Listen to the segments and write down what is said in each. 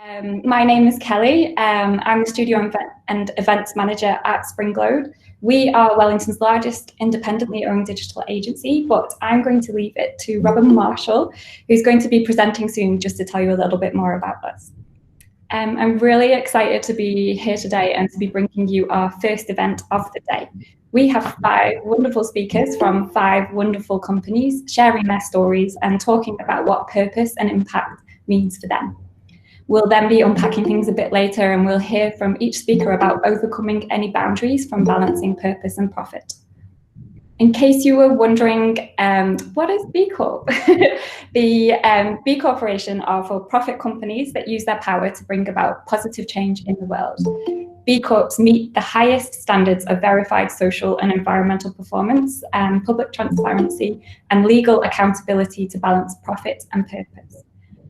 My name is Kelly. I'm the studio and events manager at Springload. We are Wellington's largest independently owned digital agency, but I'm going to leave it to Robin Marshall, who's going to be presenting soon just to tell you a little bit more about us. I'm really excited to be here today and to be bringing you our first event of the day. We have 5 wonderful speakers from 5 wonderful companies sharing their stories and talking about what purpose and impact means for them. We'll then be unpacking things a bit later, and we'll hear from each speaker about overcoming any boundaries from balancing purpose and profit. In case you were wondering, what is B Corp? The B Corporation are for-profit companies that use their power to bring about positive change in the world. B Corps meet the highest standards of verified social and environmental performance, public transparency, and legal accountability to balance profit and purpose.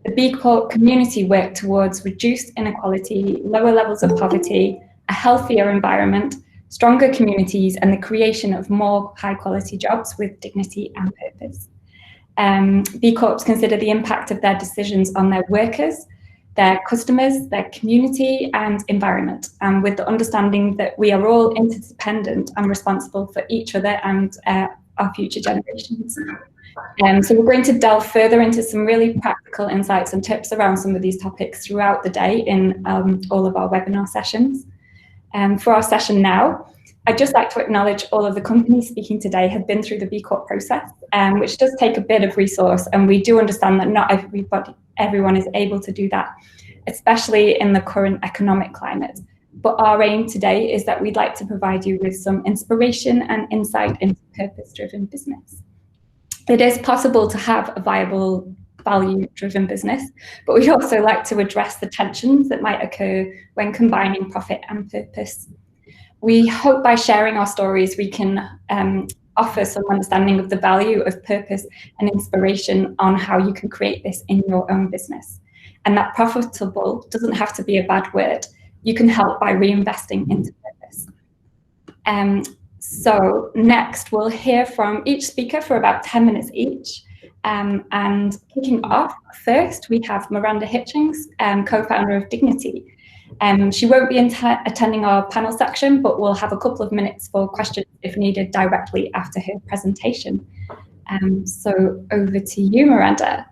The B Corp community work towards reduced inequality, lower levels of poverty, a healthier environment, stronger communities, and the creation of more high-quality jobs with dignity and purpose. B Corps consider the impact of their decisions on their workers, their customers, their community, and environment, and with the understanding that we are all interdependent and responsible for each other and our future generations. So we're going to delve further into some really practical insights and tips around some of these topics throughout the day in all of our webinar sessions. For our session now, I'd just like to acknowledge all of the companies speaking today have been through the B Corp process, which does take a bit of resource, and we do understand that not everyone is able to do that, especially in the current economic climate. But our aim today is that we'd like to provide you with some inspiration and insight into purpose-driven business. It is possible to have a viable, value-driven business, but we'd also like to address the tensions that might occur when combining profit and purpose. We hope by sharing our stories, we can offer some understanding of the value of purpose and inspiration on how you can create this in your own business. And that profitable doesn't have to be a bad word. You can help by reinvesting into purpose. So next, we'll hear from each speaker for about 10 minutes each. And kicking off first, we have Miranda Hitchings, co-founder of Dignity. She won't be attending our panel section, but we'll have a couple of minutes for questions if needed directly after her presentation. So over to you, Miranda.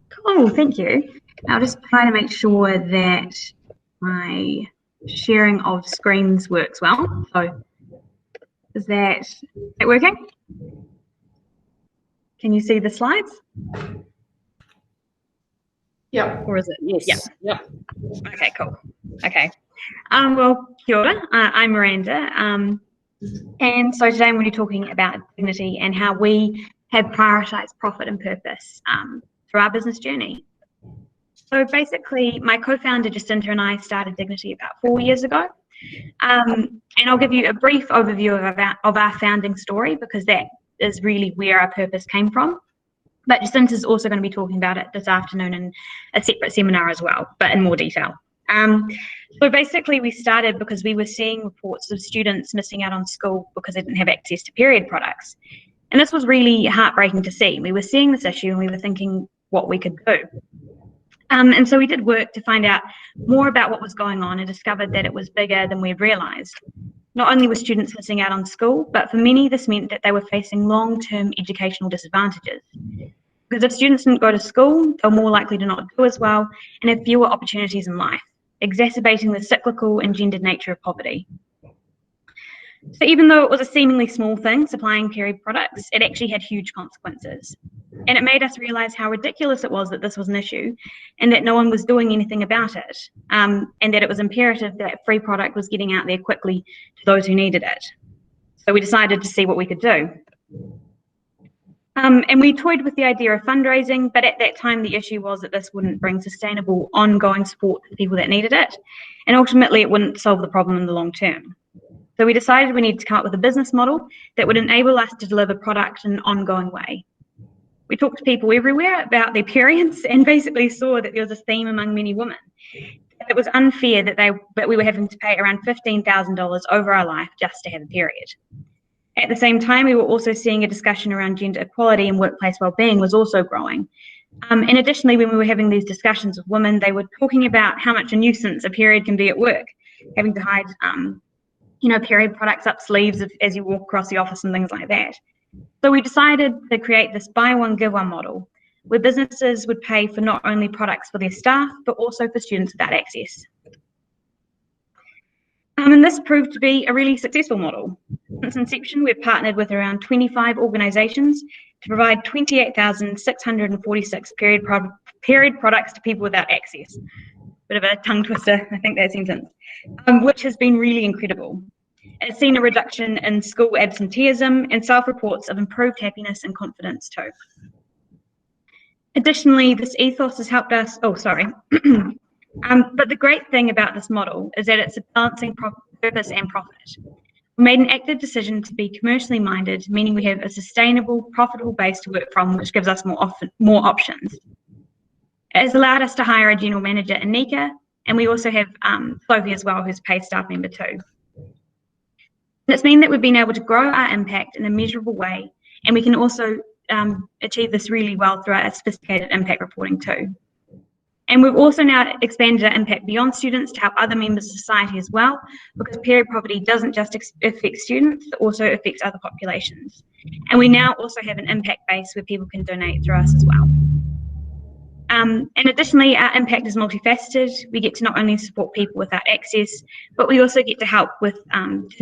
Cool, thank you. I'll just try to make sure that my sharing of screens works well. So is that working? Can you see the slides? Yep. Or is it? Yes. Yep. Okay, cool. Okay. Well, kia ora. I'm Miranda. And so today I'm going to be talking about dignity and how we have prioritised profit and purpose through our business journey. So basically, my co-founder Jacinta and I started Dignity about 4 years ago. And I'll give you a brief overview of our founding story, because that is really where our purpose came from. But Jacinta is also going to be talking about it this afternoon in a separate seminar as well, but in more detail. So basically, we started because we were seeing reports of students missing out on school because they didn't have access to period products. And this was really heartbreaking to see. We were seeing this issue and we were thinking what we could do. And so we did work to find out more about what was going on and discovered that it was bigger than we had realised. Not only were students missing out on school, but for many this meant that they were facing long-term educational disadvantages. Because if students didn't go to school, they were more likely to not do as well and have fewer opportunities in life, exacerbating the cyclical and gendered nature of poverty. So even though it was a seemingly small thing, supplying period products, it actually had huge consequences. And it made us realise how ridiculous it was that this was an issue and that no one was doing anything about it, and that it was imperative that free product was getting out there quickly to those who needed it. So we decided to see what we could do. And we toyed with the idea of fundraising, but at that time the issue was that this wouldn't bring sustainable, ongoing support to people that needed it, and ultimately it wouldn't solve the problem in the long term. So we decided we needed to come up with a business model that would enable us to deliver product in an ongoing way. We talked to people everywhere about their periods and basically saw that there was a theme among many women. It was unfair that we were having to pay around $15,000 over our life just to have a period. At the same time, we were also seeing a discussion around gender equality and workplace well-being was also growing. And additionally, when we were having these discussions with women, they were talking about how much a nuisance a period can be at work, having to hide, period products up sleeves as you walk across the office and things like that. So we decided to create this buy one, give one model, where businesses would pay for not only products for their staff, but also for students without access. And this proved to be a really successful model. Since inception, we've partnered with around 25 organisations to provide 28,646 period products to people without access. Bit of a tongue twister, I think, that sentence, which has been really incredible. It's seen a reduction in school absenteeism and self-reports of improved happiness and confidence too. Additionally, this ethos has helped us, but the great thing about this model is that it's a balancing purpose and profit. We made an active decision to be commercially minded, meaning we have a sustainable, profitable base to work from, which gives us more options. It has allowed us to hire a general manager, Anika, and we also have Sophie as well, who's a paid staff member too. And it's meant that we've been able to grow our impact in a measurable way, and we can also achieve this really well through our sophisticated impact reporting too. And we've also now expanded our impact beyond students to help other members of society as well, because period poverty doesn't just affect students, it also affects other populations. And we now also have an impact base where people can donate through us as well. And additionally, our impact is multifaceted. We get to not only support people without access, but we also get to help with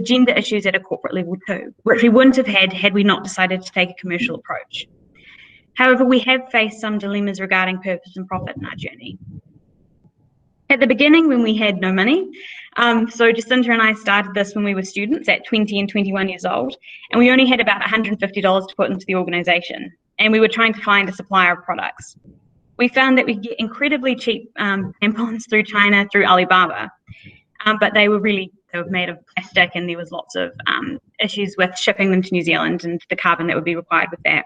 gender issues at a corporate level too, which we wouldn't have had we not decided to take a commercial approach. However, we have faced some dilemmas regarding purpose and profit in our journey. At the beginning, when we had no money, so Jacinta and I started this when we were students at 20 and 21 years old, and we only had about $150 to put into the organisation, and we were trying to find a supplier of products. We found that we get incredibly cheap tampons through China, through Alibaba, but they were made of plastic, and there was lots of issues with shipping them to New Zealand and the carbon that would be required with that.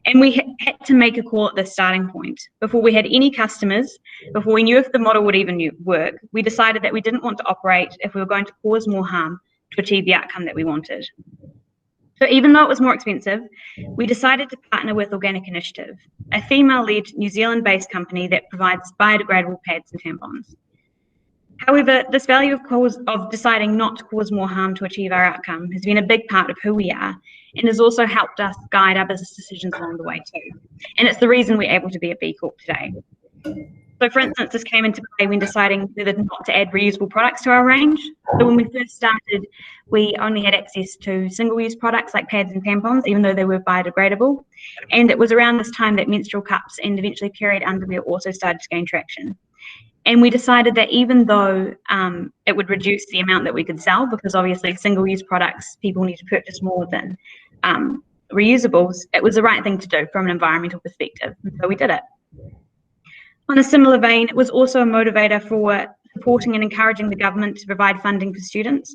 And we had to make a call at this starting point. Before we had any customers, before we knew if the model would even work, we decided that we didn't want to operate if we were going to cause more harm to achieve the outcome that we wanted. So even though it was more expensive, we decided to partner with Organic Initiative, a female-led New Zealand-based company that provides biodegradable pads and tampons. However, this value of deciding not to cause more harm to achieve our outcome has been a big part of who we are, and has also helped us guide our business decisions along the way too. And it's the reason we're able to be a B Corp today. So for instance, this came into play when deciding whether not to add reusable products to our range. So when we first started, we only had access to single-use products like pads and tampons, even though they were biodegradable. And it was around this time that menstrual cups and eventually period underwear also started to gain traction. And we decided that even though it would reduce the amount that we could sell, because obviously single-use products, people need to purchase more than reusables, it was the right thing to do from an environmental perspective. And so we did it. On a similar vein, it was also a motivator for supporting and encouraging the government to provide funding for students.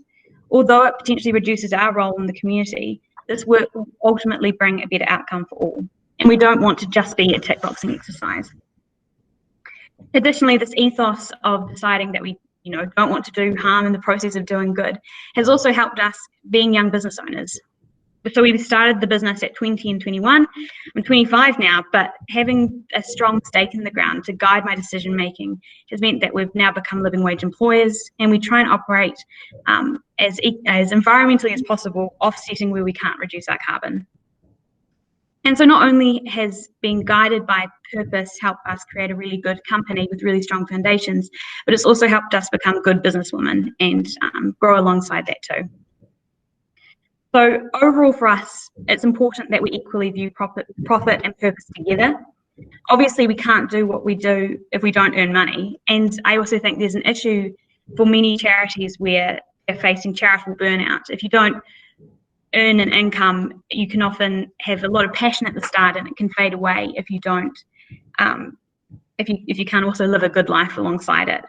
Although it potentially reduces our role in the community, this work will ultimately bring a better outcome for all. And we don't want to just be a tick boxing exercise. Additionally, this ethos of deciding that we don't want to do harm in the process of doing good has also helped us being young business owners. So we started the business at 20 and 21. I'm 25 now, but having a strong stake in the ground to guide my decision making has meant that we've now become living wage employers, and we try and operate as environmentally as possible, offsetting where we can't reduce our carbon. And so not only has being guided by purpose helped us create a really good company with really strong foundations, but it's also helped us become good businesswomen and grow alongside that too. So overall for us, it's important that we equally view profit and purpose together. Obviously, we can't do what we do if we don't earn money. And I also think there's an issue for many charities where they're facing charitable burnout. If you don't earn an income, you can often have a lot of passion at the start, and it can fade away if you don't, if you can't also live a good life alongside it.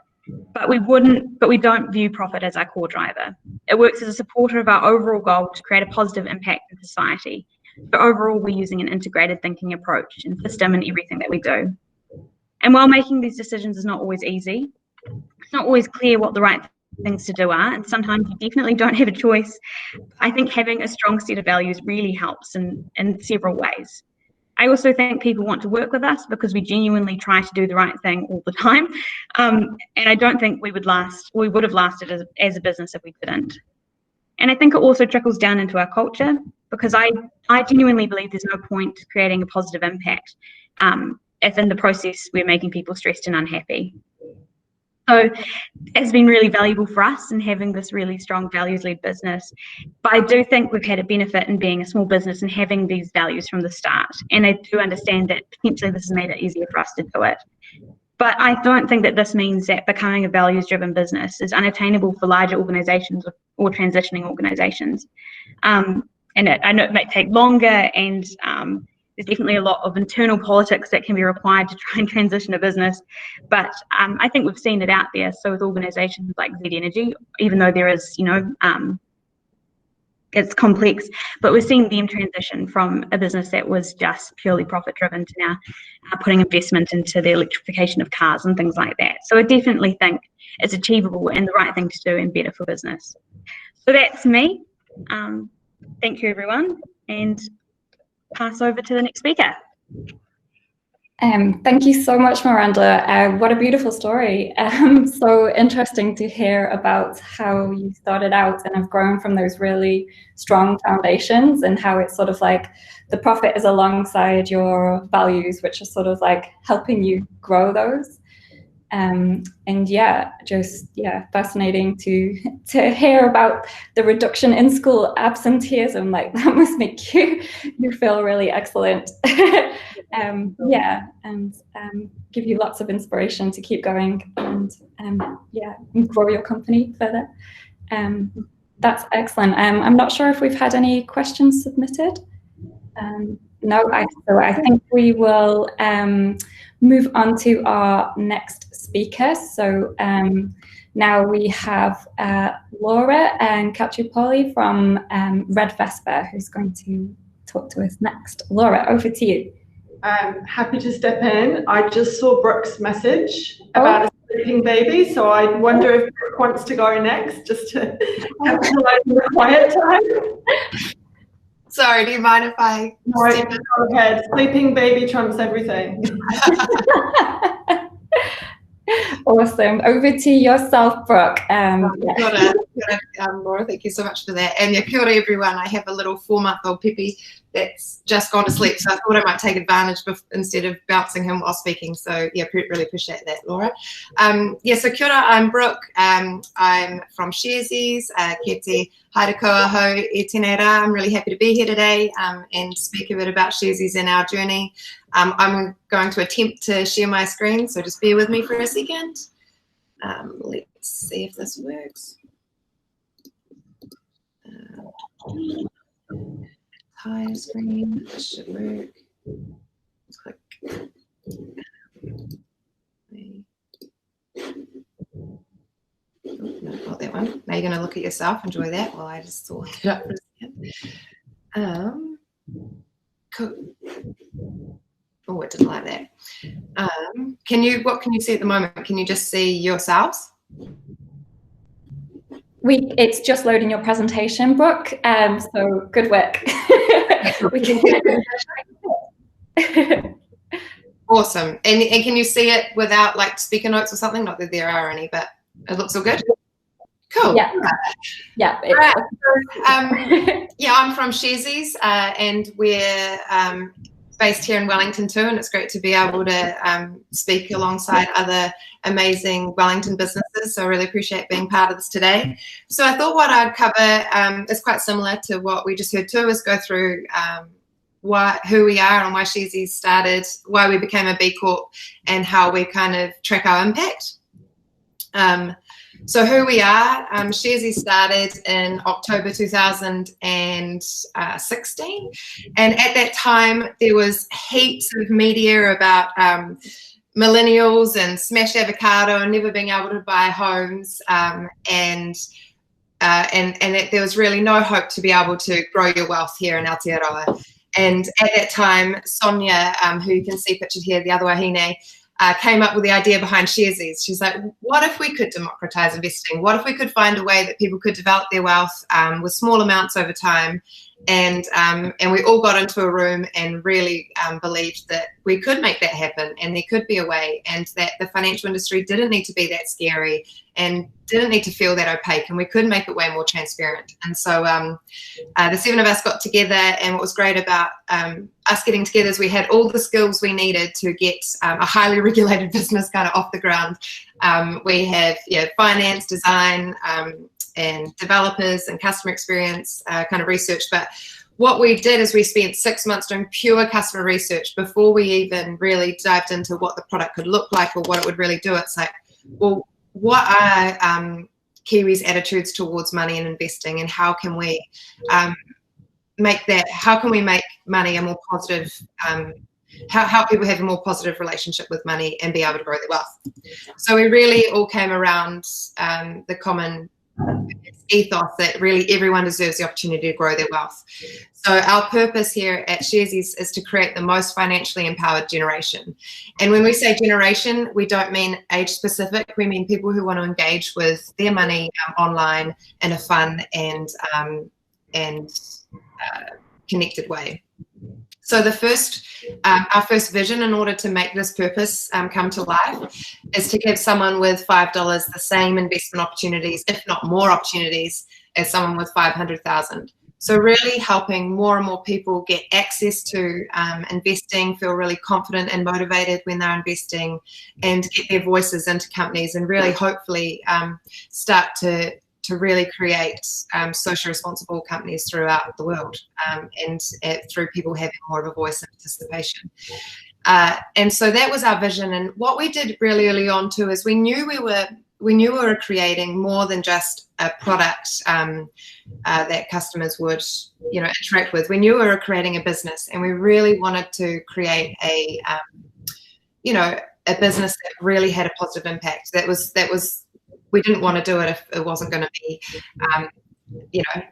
But we don't view profit as our core driver. It works as a supporter of our overall goal to create a positive impact in society. So overall, we're using an integrated thinking approach and system in everything that we do. And while making these decisions is not always easy, it's not always clear what the right things to do are, and sometimes you definitely don't have a choice. I think having a strong set of values really helps in several ways. I also think people want to work with us because we genuinely try to do the right thing all the time. And I don't think we would have lasted as a business if we didn't. And I think it also trickles down into our culture, because I genuinely believe there's no point creating a positive impact if in the process we're making people stressed and unhappy. So it's been really valuable for us in having this really strong values-led business. But I do think we've had a benefit in being a small business and having these values from the start. And I do understand that potentially this has made it easier for us to do it. But I don't think that this means that becoming a values-driven business is unattainable for larger organisations or transitioning organisations. And I know it might take longer, and there's definitely a lot of internal politics that can be required to try and transition a business. But I think we've seen it out there. So with organisations like Z Energy, even though there is, it's complex, but we're seeing them transition from a business that was just purely profit driven to now putting investment into the electrification of cars and things like that. So I definitely think it's achievable and the right thing to do and better for business. So that's me. Thank you, everyone, and pass over to the next speaker. Thank you so much, Miranda. What a beautiful story. So interesting to hear about how you started out and have grown from those really strong foundations, and how it's sort of like the profit is alongside your values, which are sort of like helping you grow those. And fascinating to hear about the reduction in school absenteeism. Like, that must make you feel really excellent. And give you lots of inspiration to keep going and grow your company further. That's excellent. I'm not sure if we've had any questions submitted. No, I think we will move on to our next speaker. So now we have Laura and Caccioppoli from Redvespa, who's going to talk to us next. Laura, over to you. I'm happy to step in. I just saw Brooke's message about a sleeping baby, so I wonder if Brooke wants to go next, just to have the quiet time. Sorry, do you mind if I? No, go ahead. Sleeping baby trumps everything. Awesome. Over to yourself, Brooke. Laura, thank you so much for that. And kia ora, everyone. I have a little 4-month-old Peppy that's just gone to sleep, so I thought I might take advantage instead of bouncing him while speaking. So yeah, really appreciate that, Laura. So kia ora, I'm Brooke. I'm from Sharesies. Kia te haere koa hau e tēnei rā. I'm really happy to be here today and speak a bit about Sharesies and our journey. I'm going to attempt to share my screen, so just bear with me for a second. Let's see if this works. Entire screen, this should work. Let's click. No, not that one. Now you're going to look at yourself. Enjoy that while I just sort it up for a second. Cool. Oh, it didn't like that. What can you see at the moment? Can you just see yourselves? It's just loading your presentation, Brooke. So good work. We can Awesome. And can you see it without like speaker notes or something? Not that there are any, but it looks all good. Cool. Yeah. Yeah. Right. I'm from Sharesies, and we're based here in Wellington too, and it's great to be able to speak alongside other amazing Wellington businesses. So I really appreciate being part of this today. So I thought what I'd cover is quite similar to what we just heard too, is go through who we are and why Sharesies started, why we became a B Corp, and how we kind of track our impact. So who we are, Sharesies started in October 2016, and at that time there was heaps of media about millennials and smashed avocado and never being able to buy homes, and there was really no hope to be able to grow your wealth here in Aotearoa. And at that time, Sonia, who you can see pictured here, the other wahine, came up with the idea behind Sharesies. She's like, what if we could democratize investing? What if we could find a way that people could develop their wealth with small amounts over time And we all got into a room and really believed that we could make that happen, and there could be a way, and that the financial industry didn't need to be that scary and didn't need to feel that opaque, and we could make it way more transparent. And so the 7 of us got together, and what was great about us getting together is we had all the skills we needed to get a highly regulated business kind of off the ground. We have finance, design, and developers and customer experience kind of research. But what we did is we spent 6 months doing pure customer research before we even really dived into what the product could look like or what it would really do. It's like, well, what are Kiwis' attitudes towards money and investing, and how can we make money a more positive, how people have a more positive relationship with money and be able to grow their wealth. So we really all came around the common ethos that really everyone deserves the opportunity to grow their wealth. So our purpose here at Sharesies is to create the most financially empowered generation. And when we say generation, we don't mean age specific. We mean people who want to engage with their money online in a fun and connected way. So our first vision, in order to make this purpose come to life, is to give someone with $5 the same investment opportunities, if not more opportunities, as someone with 500,000. So really helping more and more people get access to investing, feel really confident and motivated when they're investing, and get their voices into companies, and really hopefully start to really create socially responsible companies throughout the world, and through people having more of a voice and participation. And so that was our vision. And what we did really early on too is we knew we were creating more than just a product that customers would interact with. We knew we were creating a business, and we really wanted to create a business that really had a positive impact. That was we didn't want to do it if it wasn't going to be,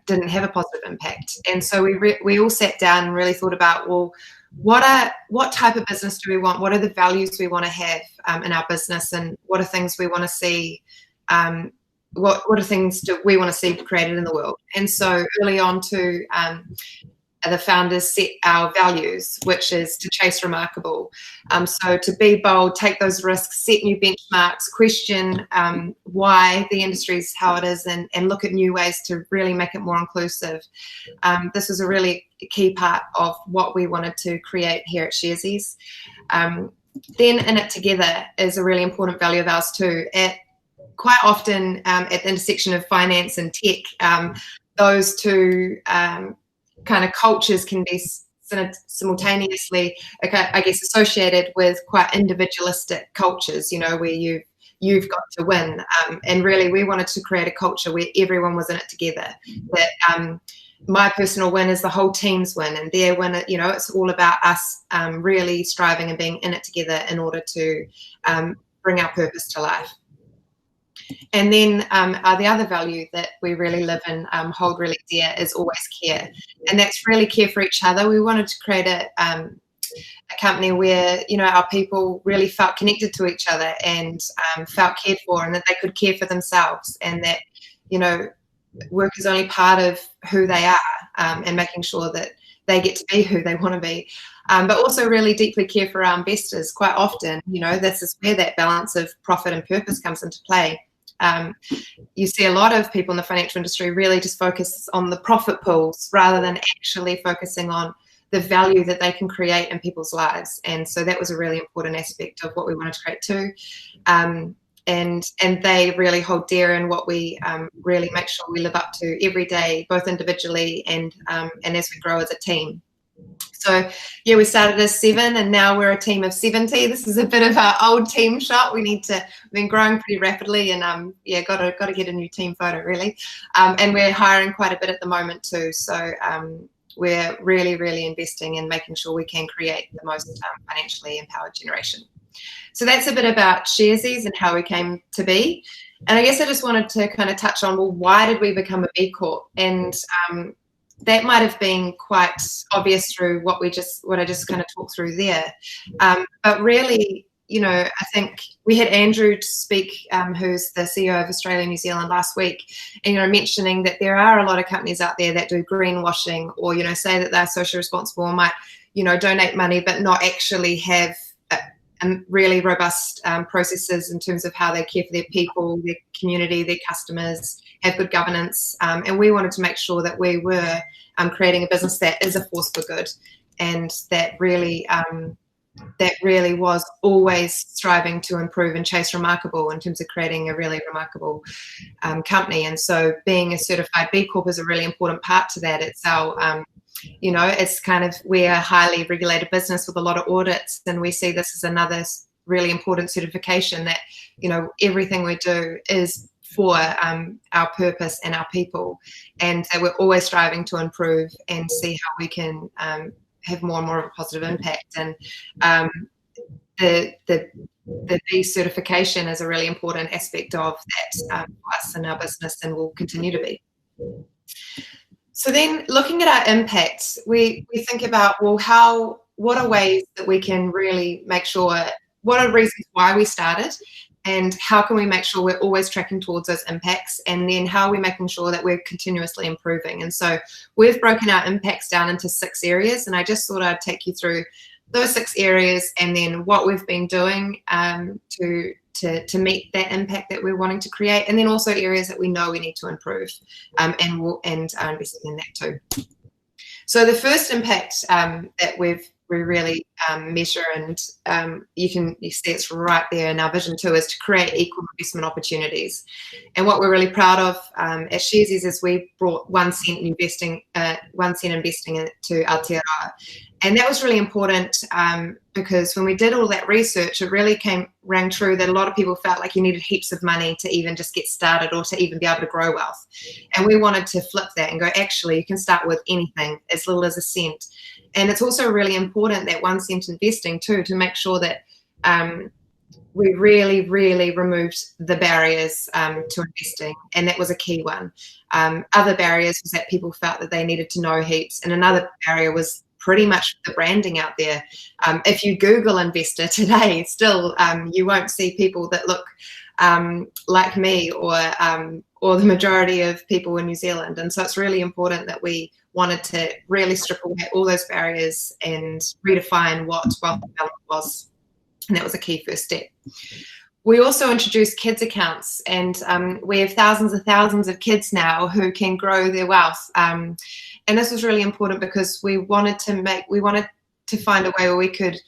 didn't have a positive impact. And so we all sat down and really thought about, well, what type of business do we want? What are the values we want to have in our business, and what are things we want to see? What are things do we want to see created in the world? And so early on to the founders set our values, which is to chase remarkable. So to be bold, take those risks, set new benchmarks, question why the industry is how it is, and look at new ways to really make it more inclusive. This was a really key part of what we wanted to create here at Sharesies. Then in it together is a really important value of ours too. Quite often at the intersection of finance and tech, those two kind of cultures can be simultaneously, I guess, associated with quite individualistic cultures, where you've got to win. And really, we wanted to create a culture where everyone was in it together. That my personal win is the whole team's win, and their win, it's all about us really striving and being in it together in order to bring our purpose to life. And then the other value that we really live and hold really dear is always care. And that's really care for each other. We wanted to create a company where, our people really felt connected to each other and felt cared for, and that they could care for themselves, and that, work is only part of who they are, and making sure that they get to be who they want to be. But also really deeply care for our investors. Quite often, this is where that balance of profit and purpose comes into play. You see a lot of people in the financial industry really just focus on the profit pools rather than actually focusing on the value that they can create in people's lives. And so that was a really important aspect of what we wanted to create too. And they really hold dear in what we really make sure we live up to every day, both individually and as we grow as a team. So yeah, we started as 7 and now we're a team of 70. This is a bit of our old team shot. We've been growing pretty rapidly, and got to get a new team photo really. And we're hiring quite a bit at the moment too. So we're really, really investing in making sure we can create the most financially empowered generation. So that's a bit about Sharesies and how we came to be. And I guess I just wanted to kind of touch on, well, why did we become a B Corp? And that might have been quite obvious through what I just kind of talked through there. But really, I think we had Andrew speak, who's the CEO of Australia and New Zealand last week, and, mentioning that there are a lot of companies out there that do greenwashing, or, say that they're socially responsible and might, donate money, but not actually have really robust processes in terms of how they care for their people, their community, their customers, have good governance. And we wanted to make sure that we were creating a business that is a force for good, and that really was always striving to improve and chase remarkable in terms of creating a really remarkable company. And so being a certified B Corp is a really important part to that. It's our it's kind of, we're a highly regulated business with a lot of audits, and we see this as another really important certification that, everything we do is for our purpose and our people, and that we're always striving to improve and see how we can have more and more of a positive impact. And the B certification is a really important aspect of that for us and our business, and will continue to be. So then, looking at our impact, we think about, well, what are ways that we can really make sure, what are reasons why we started, and how can we make sure we're always tracking towards those impacts, and then how are we making sure that we're continuously improving. And so we've broken our impacts down into 6 areas, and I just thought I'd take you through those 6 areas, and then what we've been doing to meet that impact that we're wanting to create, and then also areas that we know we need to improve, and are investing in that too. So the first impact that we really measure, and you see it's right there in our vision too, is to create equal investment opportunities. And what we're really proud of at Sharesies is we brought 1 cent investing into Aotearoa. And that was really important because when we did all that research, it really rang true that a lot of people felt like you needed heaps of money to even just get started, or to even be able to grow wealth. And we wanted to flip that and go, actually, you can start with anything, as little as a cent. And it's also really important, that 1 cent investing too, to make sure that we really, really removed the barriers to investing. And that was a key one. Other barriers was that people felt that they needed to know heaps. And another barrier was pretty much the branding out there. If you Google investor today, still you won't see people that look like me, or the majority of people in New Zealand. And so it's really important that we wanted to really strip away all those barriers and redefine what wealth development was. And that was a key first step. We also introduced kids accounts, and we have thousands of kids now who can grow their wealth. And this was really important because we wanted to find a way where we could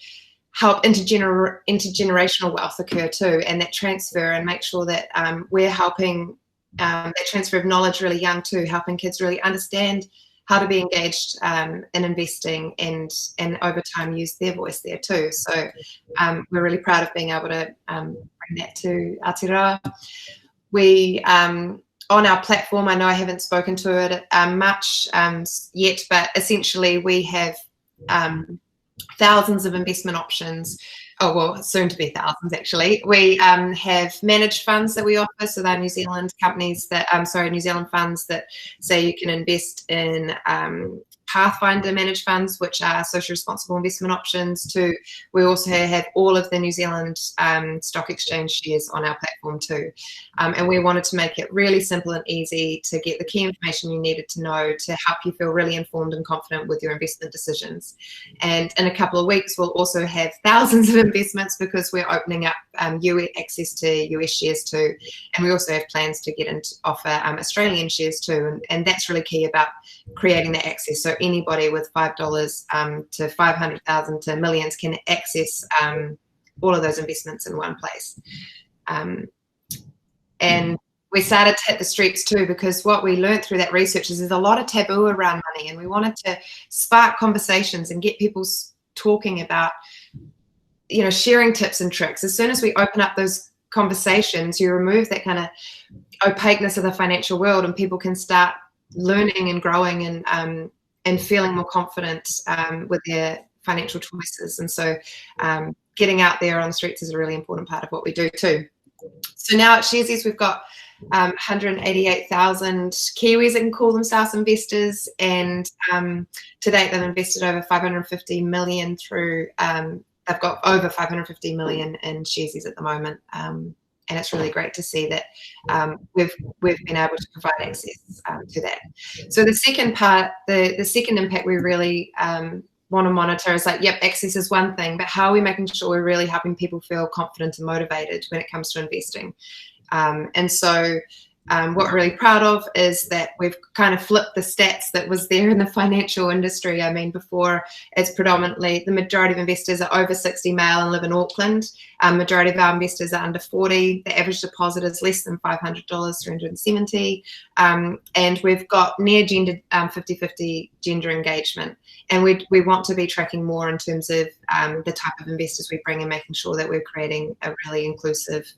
help intergenerational wealth occur too, and that transfer, and make sure that we're helping that transfer of knowledge really young too, helping kids really understand how to be engaged in investing, and over time use their voice there too. So we're really proud of being able to bring that to Aotearoa. We on our platform, I know I haven't spoken to it much yet, but essentially we have thousands of investment options. Oh, well, soon to be thousands, actually. We have managed funds that we offer. So they're New Zealand companies that, New Zealand funds that say you can invest in Pathfinder managed funds, which are social responsible investment options too. We also have all of the New Zealand stock exchange shares on our platform too. And we wanted to make it really simple and easy to get the key information you needed to know to help you feel really informed and confident with your investment decisions. And in a couple of weeks, we'll also have thousands of investments because we're opening up access to US shares too. And we also have plans to get into offer Australian shares too. And that's really key about creating the access. So anybody with $5 to 500,000 to millions can access all of those investments in one place. And we started to hit the streets too, because what we learned through that research is there's a lot of taboo around money, and we wanted to spark conversations and get people talking about, sharing tips and tricks. As soon as we open up those conversations, you remove that kind of opaqueness of the financial world, and people can start learning and growing and feeling more confident with their financial choices. And so getting out there on the streets is a really important part of what we do too. So now at Sharesies, we've got 188,000 Kiwis that can call themselves investors, and to date they've invested over 550 million through they've got over 550 million in Sharesies at the moment. And it's really great to see that we've been able to provide access to that. So the second part, the second impact we really want to monitor is like, yep, access is one thing, but how are we making sure we're really helping people feel confident and motivated when it comes to investing? And so what we're really proud of is that we've kind of flipped the stats that was there in the financial industry. I mean, before, it's predominantly the majority of investors are over 60 male and live in Auckland. Majority of our investors are under 40. The average deposit is less than $500, 370. And we've got near gender 50-50 gender engagement. And we want to be tracking more in terms of the type of investors we bring and making sure that we're creating a really inclusive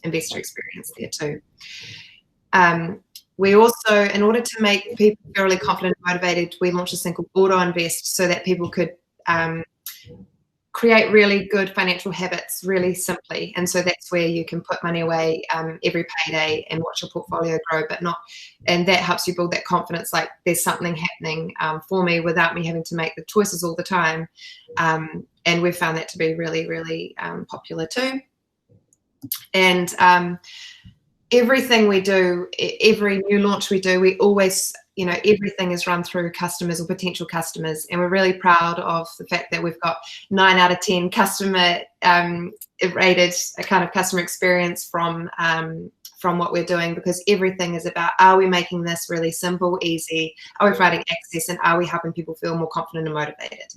investor experience there too. We also, in order to make people feel really confident and motivated, we launched a thing called Auto Invest so that people could create really good financial habits really simply. And so that's where you can put money away every payday and watch your portfolio grow, and that helps you build that confidence, like there's something happening for me without me having to make the choices all the time. And we've found that to be really, really popular too. And everything we do, every new launch we do, we always, everything is run through customers or potential customers. And we're really proud of the fact that we've got 9 out of 10 customer rated a kind of customer experience from what we're doing, because everything is about, are we making this really simple, easy? Are we providing access, and are we helping people feel more confident and motivated?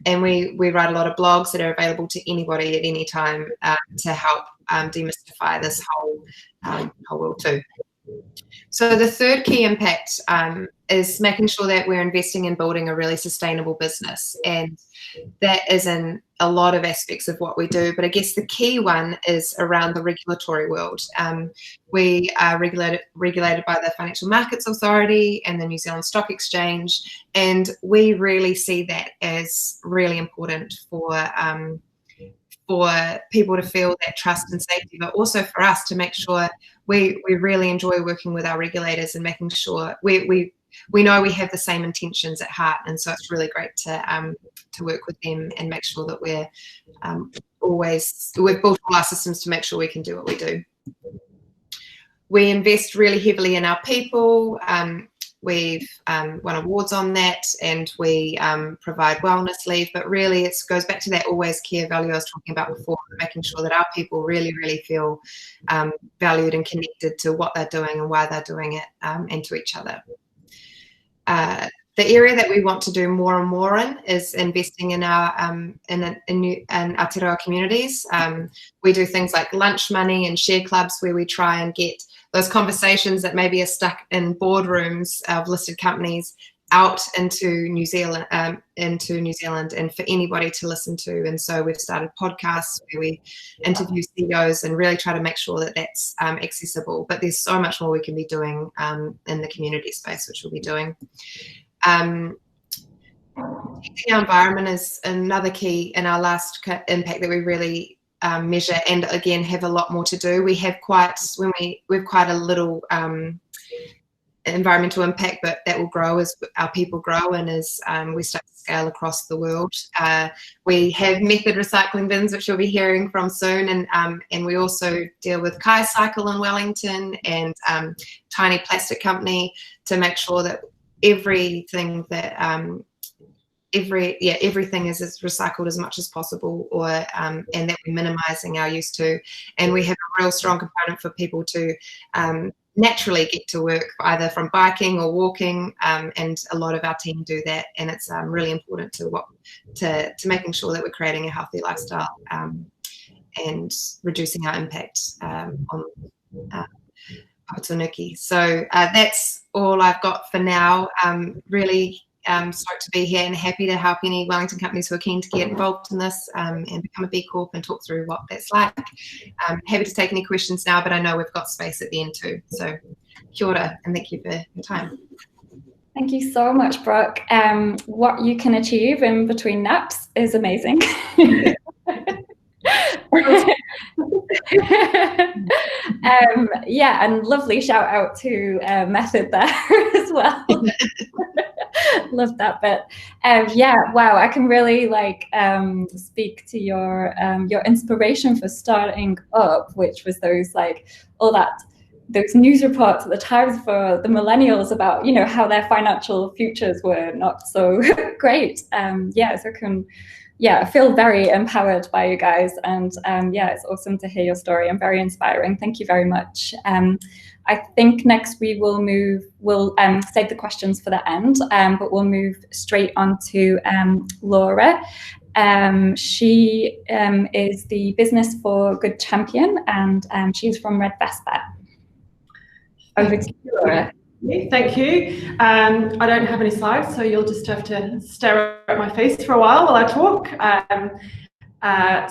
And we write a lot of blogs that are available to anybody at any time to help demystify this whole world too. So the third key impact is making sure that we're investing in building a really sustainable business. And that is in a lot of aspects of what we do. But I guess the key one is around the regulatory world. We are regulated by the Financial Markets Authority and the New Zealand Stock Exchange. And we really see that as really important for people to feel that trust and safety, but also for us to make sure we really enjoy working with our regulators and making sure we know we have the same intentions at heart. And so it's really great to work with them and make sure that we've built all our systems to make sure we can do what we do. We invest really heavily in our people. We've won awards on that, and we provide wellness leave, but really it goes back to that always care value I was talking about before, making sure that our people really, really feel valued and connected to what they're doing and why they're doing it, and to each other. The area that we want to do more and more in is investing in our in Aotearoa communities. We do things like lunch money and share clubs where we try and get those conversations that maybe are stuck in boardrooms of listed companies out into New Zealand, and for anybody to listen to. And so we've started podcasts where we interview CEOs and really try to make sure that that's accessible. But there's so much more we can be doing in the community space, which we'll be doing. Protecting our environment is another key in our last impact that we really measure, and again have a lot more to do. We have quite a little environmental impact, but that will grow as our people grow and as we start to scale across the world. We have method recycling bins, which you'll be hearing from soon, and we also deal with Kai Cycle in Wellington and Tiny Plastic Company to make sure that everything that everything is recycled as much as possible, and that we're minimising our use to. And we have a real strong component for people to naturally get to work either from biking or walking, and a lot of our team do that. And it's really important to making sure that we're creating a healthy lifestyle and reducing our impact on Papatanuki. So that's all I've got for now. Really stoked to be here and happy to help any Wellington companies who are keen to get involved in this and become a B Corp and talk through what that's like. Happy to take any questions now, but I know we've got space at the end too. So kia ora, and thank you for your time. Thank you so much, Brooke. What you can achieve in between naps is amazing. Yeah, and lovely shout out to Method there as well. Love that bit. Yeah, wow, I can really speak to your inspiration for starting up, which was those those news reports at the Times for the millennials about, you know, how their financial futures were not so great. Yeah, so I feel very empowered by you guys, and yeah, it's awesome to hear your story and very inspiring. Thank you very much. I think next we'll save the questions for the end, but we'll move straight on to Laura. She is the Business for Good champion, and she's from Redvespa. Over to you, Laura. Thank you. I don't have any slides, so you'll just have to stare at my face for a while I talk.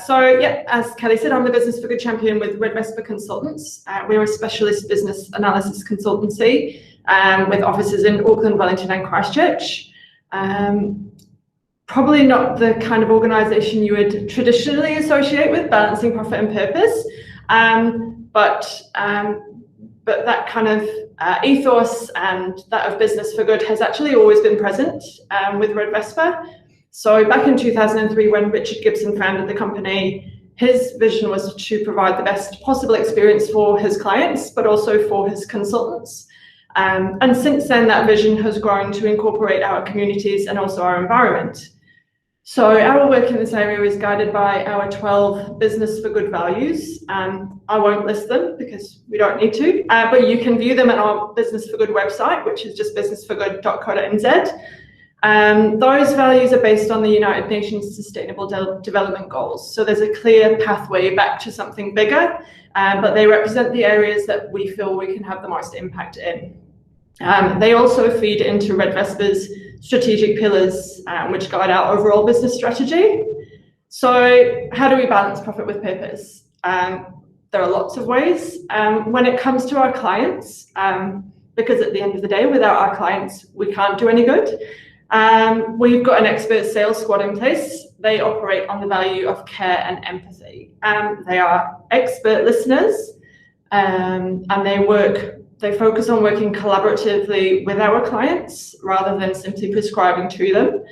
So yeah, as Kelly said, I'm the Business for Good champion with Redvespa Consultants. We're a specialist business analysis consultancy with offices in Auckland, Wellington and Christchurch. Probably not the kind of organisation you would traditionally associate with balancing profit and purpose, but that kind of ethos and that of business for good has actually always been present with Redvespa. So back in 2003, when Richard Gibson founded the company, his vision was to provide the best possible experience for his clients, but also for his consultants. And since then, that vision has grown to incorporate our communities and also our environment. So our work in this area is guided by our 12 Business for Good values. I won't list them because we don't need to, but you can view them at our Business for Good website, which is just businessforgood.co.nz. Those values are based on the United Nations Sustainable Development Goals. So there's a clear pathway back to something bigger, but they represent the areas that we feel we can have the most impact in. They also feed into Redvespa's strategic pillars, which guide our overall business strategy. So how do we balance profit with purpose? There are lots of ways. When it comes to our clients, because at the end of the day, without our clients, we can't do any good. We've got an expert sales squad in place. They operate on the value of care and empathy. They are expert listeners, and they focus on working collaboratively with our clients rather than simply prescribing to them.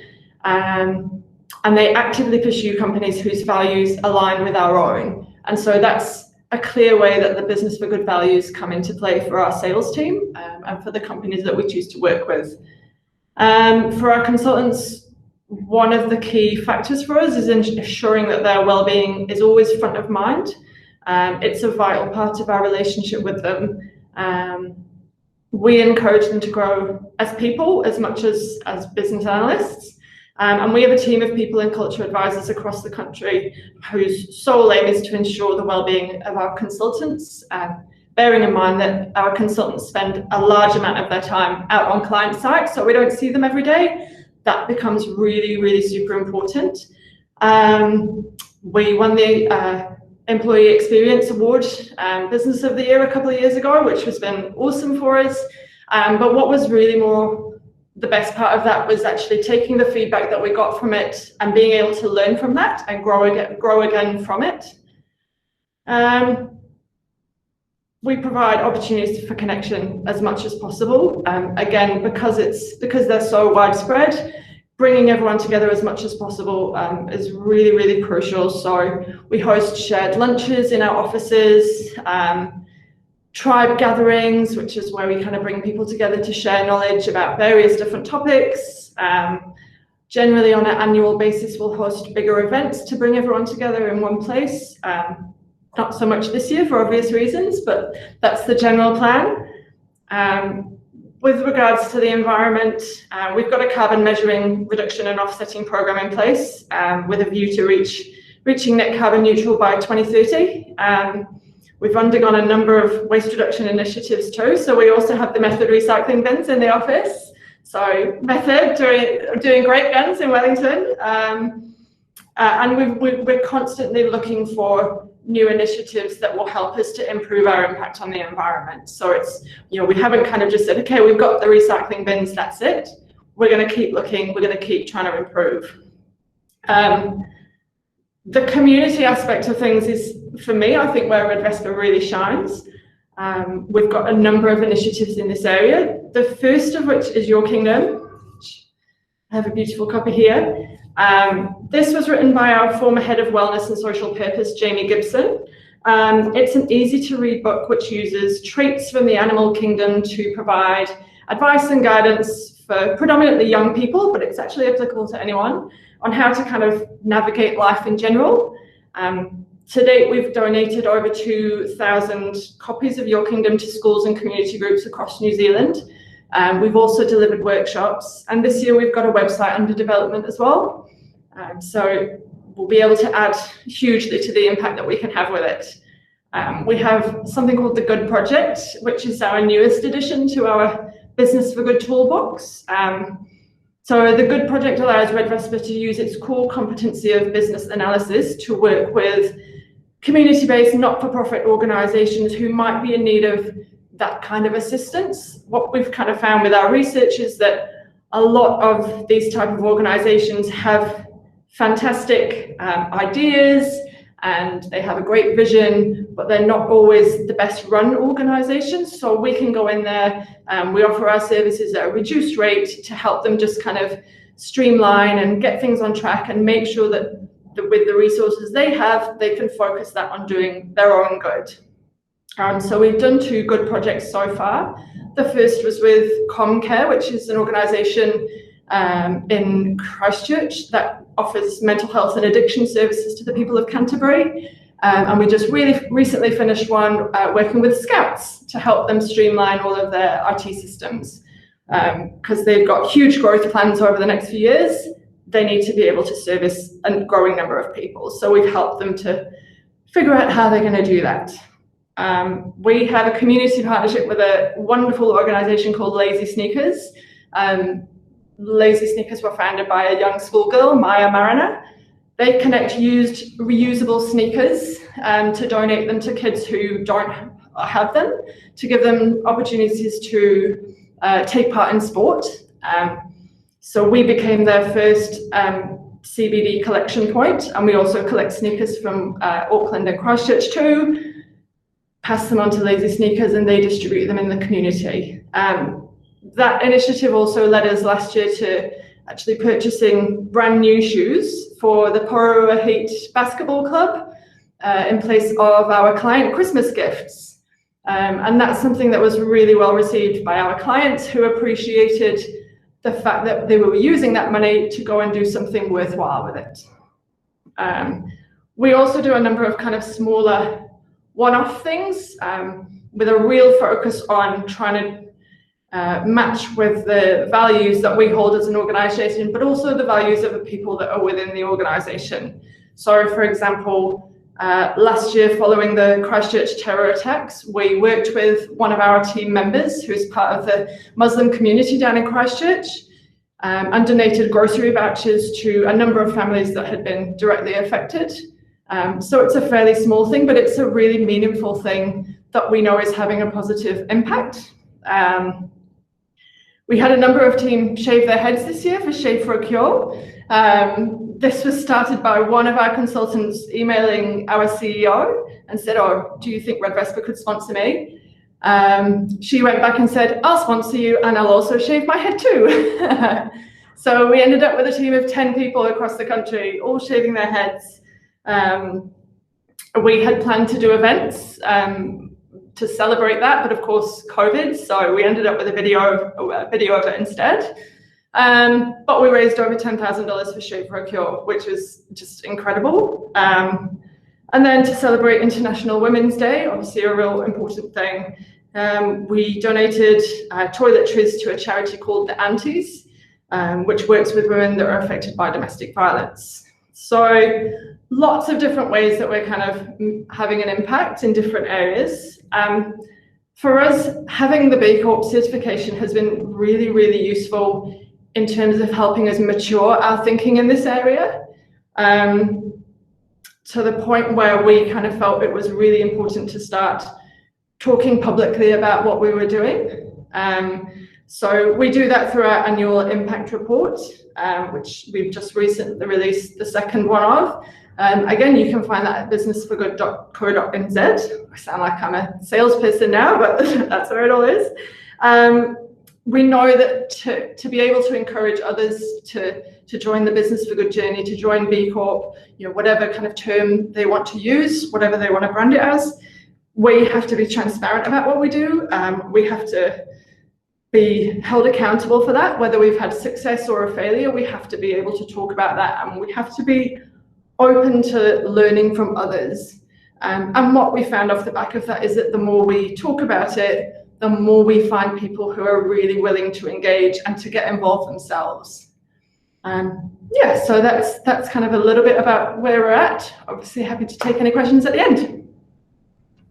And they actively pursue companies whose values align with our own. And so that's a clear way that the Business for Good values come into play for our sales team and for the companies that we choose to work with. For our consultants, one of the key factors for us is ensuring that their well-being is always front of mind. It's a vital part of our relationship with them. We encourage them to grow as people as much as business analysts. And we have a team of people and culture advisors across the country whose sole aim is to ensure the well-being of our consultants, bearing in mind that our consultants spend a large amount of their time out on client sites, so we don't see them every day. That becomes really, really super important. We won the Employee Experience Award Business of the Year a couple of years ago, which has been awesome for us. But what was really the best part of that was actually taking the feedback that we got from it and being able to learn from that and grow again from it. We provide opportunities for connection as much as possible. Again, because they're so widespread, bringing everyone together as much as possible is really, really crucial. So we host shared lunches in our offices, tribe gatherings, which is where we kind of bring people together to share knowledge about various different topics. Generally on an annual basis, we'll host bigger events to bring everyone together in one place. Not so much this year for obvious reasons, but that's the general plan. With regards to the environment, we've got a carbon measuring, reduction and offsetting program in place with a view to reaching net carbon neutral by 2030. We've undergone a number of waste reduction initiatives too. So we also have the Method recycling bins in the office. So Method doing great guns in Wellington. And we're constantly looking for new initiatives that will help us to improve our impact on the environment. So it's, we haven't kind of just said, okay, we've got the recycling bins, that's it. We're going to keep looking, we're going to keep trying to improve. The community aspect of things is, for me, I think where Redvespa really shines. We've got a number of initiatives in this area. The first of which is Your Kingdom, which I have a beautiful copy here. This was written by our former head of wellness and social purpose, Jamie Gibson. It's an easy to read book which uses traits from the animal kingdom to provide advice and guidance for predominantly young people, but it's actually applicable to anyone, on how to kind of navigate life in general. To date, we've donated over 2,000 copies of Your Kingdom to schools and community groups across New Zealand. We've also delivered workshops, and this year we've got a website under development as well. So we'll be able to add hugely to the impact that we can have with it. We have something called the Good Project, which is our newest addition to our Business for Good toolbox. So the Good Project allows Redvespa to use its core competency of business analysis to work with community-based not-for-profit organisations who might be in need of that kind of assistance. What we've kind of found with our research is that a lot of these type of organisations have fantastic ideas and they have a great vision, but they're not always the best run organisations. So we can go in there, we offer our services at a reduced rate to help them just kind of streamline and get things on track and make sure that with the resources they have, they can focus that on doing their own good. So we've done 2 good projects so far. The first was with ComCare, which is an organisation in Christchurch that offers mental health and addiction services to the people of Canterbury. And we just really recently finished one working with Scouts to help them streamline all of their IT systems. Because they've got huge growth plans over the next few years, they need to be able to service a growing number of people. So we've helped them to figure out how they're going to do that. We have a community partnership with a wonderful organisation called Lazy Sneakers. Lazy Sneakers were founded by a young schoolgirl, Maya Mariner. They connect used reusable sneakers to donate them to kids who don't have them, to give them opportunities to take part in sport. So we became their first CBD collection point, and we also collect sneakers from Auckland and Christchurch too, pass them on to Lazy Sneakers, and they distribute them in the community. That initiative also led us last year to actually purchasing brand new shoes for the Porua Heat Basketball Club in place of our client Christmas gifts. And that's something that was really well received by our clients, who appreciated the fact that they were using that money to go and do something worthwhile with it. We also do a number of kind of smaller one-off things with a real focus on trying to match with the values that we hold as an organisation, but also the values of the people that are within the organisation. So, for example, last year, following the Christchurch terror attacks, we worked with one of our team members who is part of the Muslim community down in Christchurch and donated grocery vouchers to a number of families that had been directly affected. So it's a fairly small thing, but it's a really meaningful thing that we know is having a positive impact. We had a number of teams shave their heads this year for Shave for a Cure. This was started by one of our consultants emailing our CEO and said, "Oh, do you think Redvespa could sponsor me?" She went back and said, "I'll sponsor you, and I'll also shave my head too." So we ended up with a team of 10 people across the country, all shaving their heads. We had planned to do events to celebrate that, but of course COVID, so we ended up with a video of it instead. But we raised over $10,000 for Shave for a Cure, which was just incredible. And then to celebrate International Women's Day, obviously a real important thing, we donated toiletries to a charity called the Aunties, which works with women that are affected by domestic violence. So lots of different ways that we're kind of having an impact in different areas. For us, having the B Corp certification has been really, really useful in terms of helping us mature our thinking in this area, to the point where we kind of felt it was really important to start talking publicly about what we were doing. So we do that through our annual impact report, which we've just recently released the second one of. Again, you can find that at businessforgood.co.nz. I sound like I'm a salesperson now, but that's where it all is. we know that to be able to encourage others to join the Business for Good journey, to join B Corp, whatever kind of term they want to use, whatever they want to brand it as, we have to be transparent about what we do. We have to be held accountable for that, whether we've had success or a failure. We have to be able to talk about that, and we have to be open to learning from others. And what we found off the back of that is that the more we talk about it, the more we find people who are really willing to engage and to get involved themselves. Yeah, so that's kind of a little bit about where we're at. Obviously happy to take any questions at the end.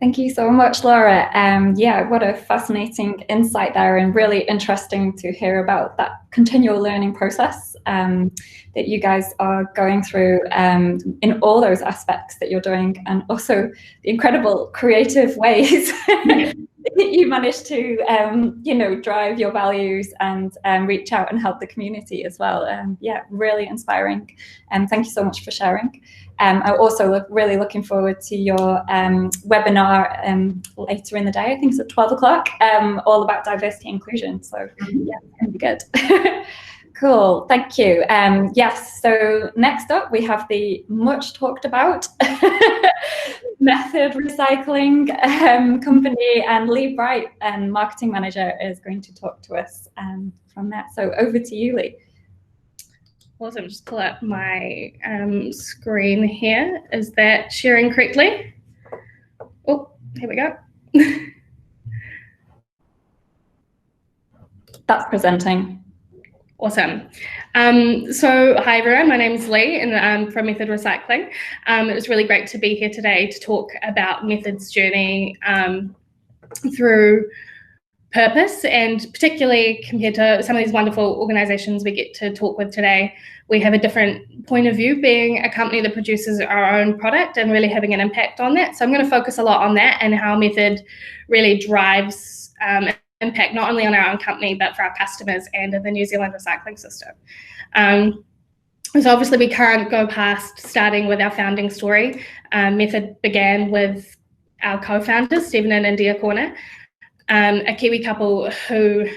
Thank you so much, Laura. Yeah, what a fascinating insight there, and really interesting to hear about that continual learning process that you guys are going through in all those aspects that you're doing, and also the incredible creative ways that you manage to, drive your values and reach out and help the community as well. Yeah, really inspiring. Thank you so much for sharing. I'm also really looking forward to your webinar later in the day. I think it's at 12 o'clock, all about diversity and inclusion. So yeah, it's going to be good. Cool, thank you. Yes, so next up we have the much talked about Method Recycling company, and Lee Bright, marketing manager, is going to talk to us from that. So over to you, Lee. Awesome, just pull up my screen here. Is that sharing correctly? Oh, here we go. That's presenting. Awesome. So hi everyone, my name is Lee and I'm from Method Recycling. It was really great to be here today to talk about Method's journey through purpose, and particularly compared to some of these wonderful organisations we get to talk with today, we have a different point of view, being a company that produces our own product and really having an impact on that. So I'm going to focus a lot on that and how Method really drives impact not only on our own company but for our customers and in the New Zealand recycling system. So obviously we can't go past starting with our founding story. Method began with our co-founders, Stephen and India Corner, a Kiwi couple who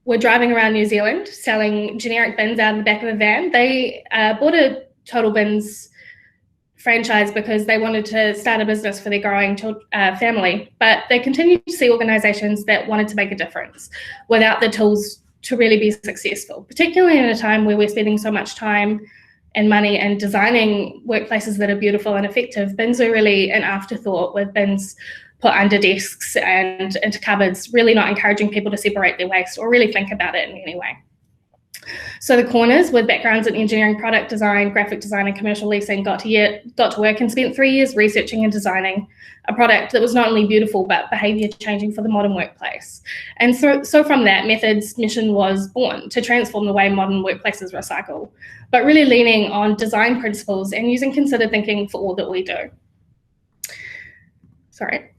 were driving around New Zealand selling generic bins out of the back of a van. They bought a Total Bins franchise because they wanted to start a business for their growing family, but they continued to see organisations that wanted to make a difference without the tools to really be successful, particularly in a time where we're spending so much time and money and designing workplaces that are beautiful and effective. Bins are really an afterthought, with bins put under desks and into cupboards, really not encouraging people to separate their waste or really think about it in any way. So the Corners, with backgrounds in engineering, product design, graphic design and commercial leasing, got to work and spent 3 years researching and designing a product that was not only beautiful but behaviour changing for the modern workplace. And so from that, Method's mission was born, to transform the way modern workplaces recycle, but really leaning on design principles and using considered thinking for all that we do. Sorry.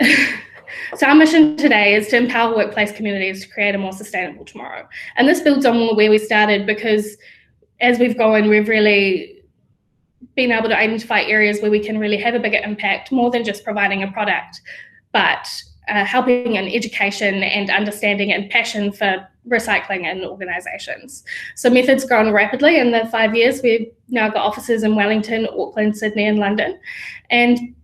So our mission today is to empower workplace communities to create a more sustainable tomorrow. And this builds on where we started, because as we've gone, we've really been able to identify areas where we can really have a bigger impact, more than just providing a product, but helping in education and understanding and passion for recycling in organisations. So Method's grown rapidly in the 5 years. We've now got offices in Wellington, Auckland, Sydney and London. And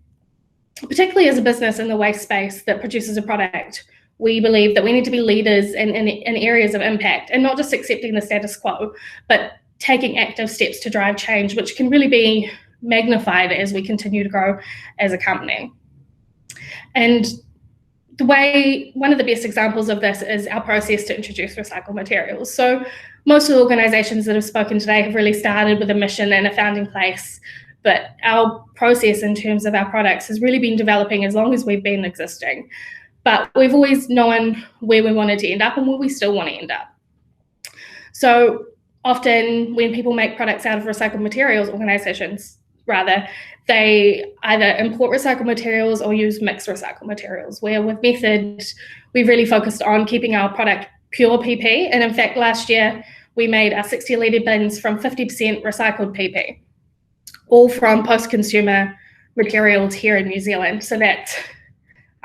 particularly as a business in the waste space that produces a product, we believe that we need to be leaders in areas of impact, and not just accepting the status quo, but taking active steps to drive change, which can really be magnified as we continue to grow as a company. And one of the best examples of this is our process to introduce recycled materials. So most of the organisations that have spoken today have really started with a mission and a founding place, but our process in terms of our products has really been developing as long as we've been existing. But we've always known where we wanted to end up and where we still want to end up. So often when people make products out of recycled materials, organisations rather, they either import recycled materials or use mixed recycled materials, where with Method, we've really focused on keeping our product pure PP. And in fact, last year, we made our 60-litre bins from 50% recycled PP, all from post-consumer materials here in New Zealand. So that's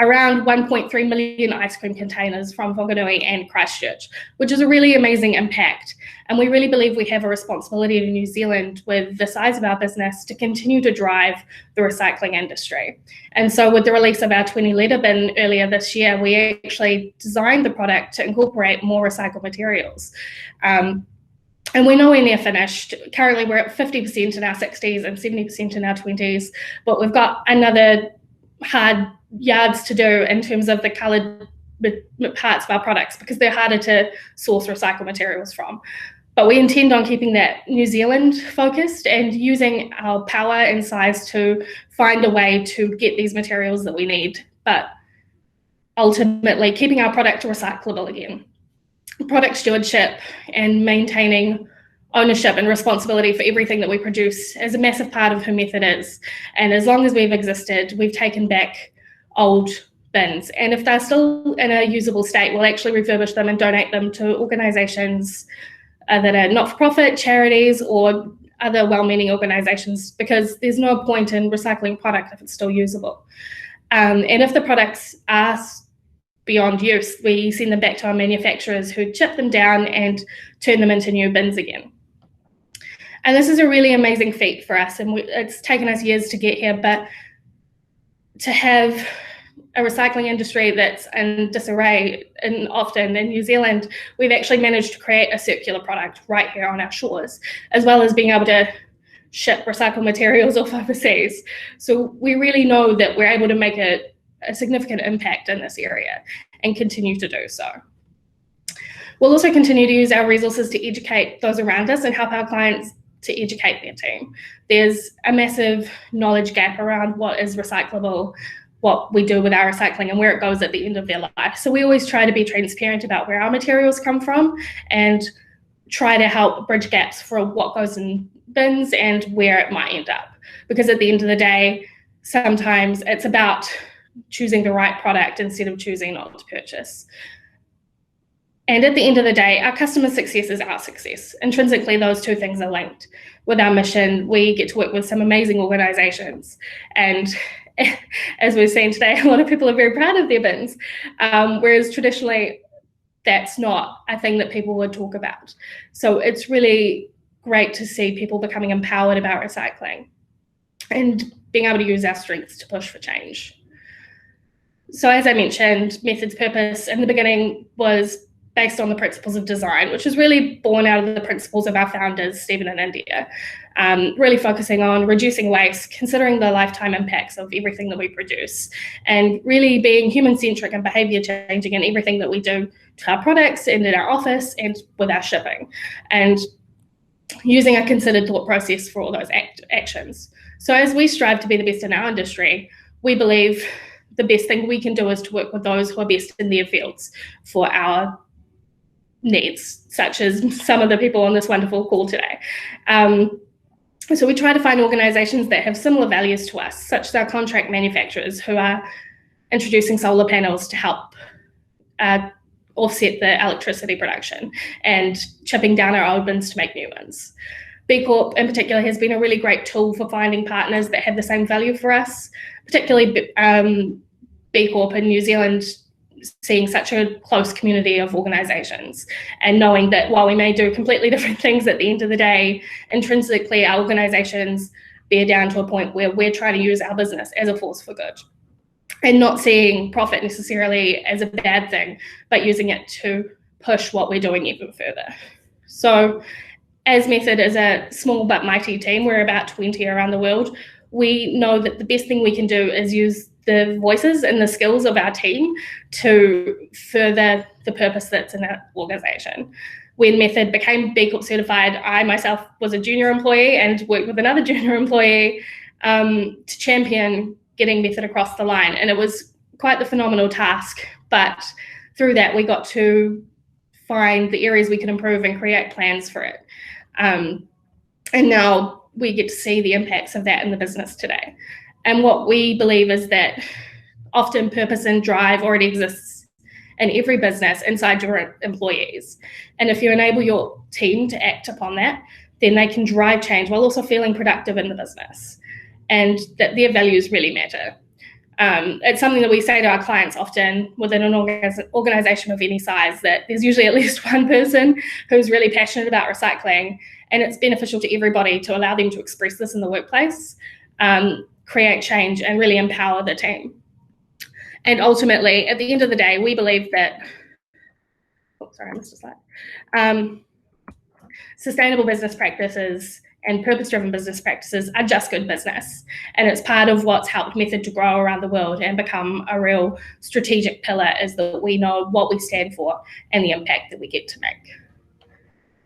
around 1.3 million ice cream containers from Whanganui and Christchurch, which is a really amazing impact. And we really believe we have a responsibility in New Zealand with the size of our business to continue to drive the recycling industry. And so with the release of our 20-litre bin earlier this year, we actually designed the product to incorporate more recycled materials. And we know we're near finished. Currently, we're at 50% in our 60s and 70% in our 20s, but we've got another hard yards to do in terms of the coloured parts of our products because they're harder to source recycled materials from. But we intend on keeping that New Zealand focused and using our power and size to find a way to get these materials that we need, but ultimately keeping our product recyclable again. Product stewardship and maintaining ownership and responsibility for everything that we produce is a massive part of who Method is. And as long as we've existed, we've taken back old bins. And if they're still in a usable state, we'll actually refurbish them and donate them to organisations that are not-for-profit, charities, or other well-meaning organisations, because there's no point in recycling product if it's still usable. And if the products are beyond use, we send them back to our manufacturers who chip them down and turn them into new bins again. And this is a really amazing feat for us, and it's taken us years to get here, but to have a recycling industry that's in disarray and often in New Zealand, we've actually managed to create a circular product right here on our shores, as well as being able to ship recycled materials off overseas. So we really know that we're able to make a significant impact in this area and continue to do so. We'll also continue to use our resources to educate those around us and help our clients to educate their team. There's a massive knowledge gap around what is recyclable, what we do with our recycling, and where it goes at the end of their life. So we always try to be transparent about where our materials come from and try to help bridge gaps for what goes in bins and where it might end up. Because at the end of the day, sometimes it's about choosing the right product instead of choosing not to purchase. And at the end of the day, our customer success is our success. Intrinsically, those two things are linked. With our mission, we get to work with some amazing organisations. And as we've seen today, a lot of people are very proud of their bins, whereas traditionally, that's not a thing that people would talk about. So it's really great to see people becoming empowered about recycling and being able to use our strengths to push for change. So as I mentioned, Method's purpose in the beginning was based on the principles of design, which is really born out of the principles of our founders, Stephen and India, really focusing on reducing waste, considering the lifetime impacts of everything that we produce, and really being human-centric and behaviour changing in everything that we do to our products and in our office and with our shipping, and using a considered thought process for all those actions. So as we strive to be the best in our industry, we believe the best thing we can do is to work with those who are best in their fields for our needs, such as some of the people on this wonderful call today. So we try to find organisations that have similar values to us, such as our contract manufacturers who are introducing solar panels to help offset the electricity production and chipping down our old bins to make new ones. B Corp in particular has been a really great tool for finding partners that have the same value for us, particularly B Corp in New Zealand, seeing such a close community of organisations and knowing that while we may do completely different things at the end of the day, intrinsically our organisations bear down to a point where we're trying to use our business as a force for good and not seeing profit necessarily as a bad thing, but using it to push what we're doing even further. So as Method is a small but mighty team, we're about 20 around the world, we know that the best thing we can do is use the voices and the skills of our team to further the purpose that's in our organisation. When Method became B Corp certified, I myself was a junior employee and worked with another junior employee to champion getting Method across the line. And it was quite the phenomenal task. But through that, we got to find the areas we could improve and create plans for it. And now we get to see the impacts of that in the business today. And what we believe is that often purpose and drive already exists in every business inside your employees. And if you enable your team to act upon that, then they can drive change while also feeling productive in the business and that their values really matter. It's something that we say to our clients often within an organisation of any size, that there's usually at least one person who's really passionate about recycling, and it's beneficial to everybody to allow them to express this in the workplace, create change, and really empower the team. And ultimately, at the end of the day, we believe that, sorry, I missed a slide. Sustainable business practices and purpose-driven business practices are just good business. And it's part of what's helped Method to grow around the world and become a real strategic pillar, is that we know what we stand for and the impact that we get to make.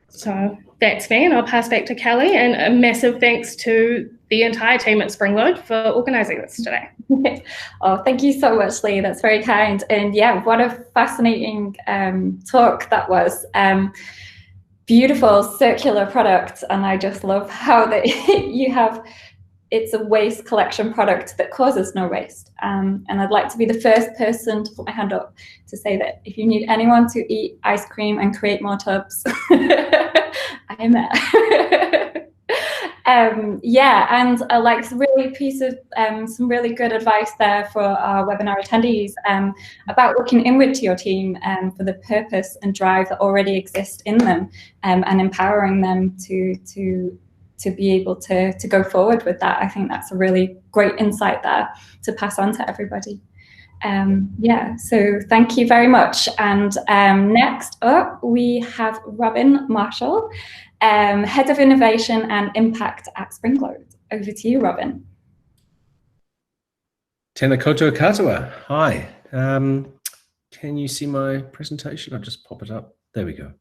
So that's me, and I'll pass back to Kelly, and a massive thanks to the entire team at Springload for organising this today. Oh, thank you so much, Lee. That's very kind. And yeah, what a fascinating talk that was. Beautiful circular product, and I just love how that you have, it's a waste collection product that causes no waste. And I'd like to be the first person to put my hand up to say that if you need anyone to eat ice cream and create more tubs, I am there. Yeah, and I like some really some really good advice there for our webinar attendees about looking inward to your team for the purpose and drive that already exist in them, and empowering them to be able to go forward with that. I think that's a really great insight there to pass on to everybody. Yeah, so thank you very much. And next up, we have Robin Marshall, Head of Innovation and Impact at Springload. Over to you, Robin. Tēnā koutou katoa. Hi. Can you see my presentation? I'll just pop it up. There we go.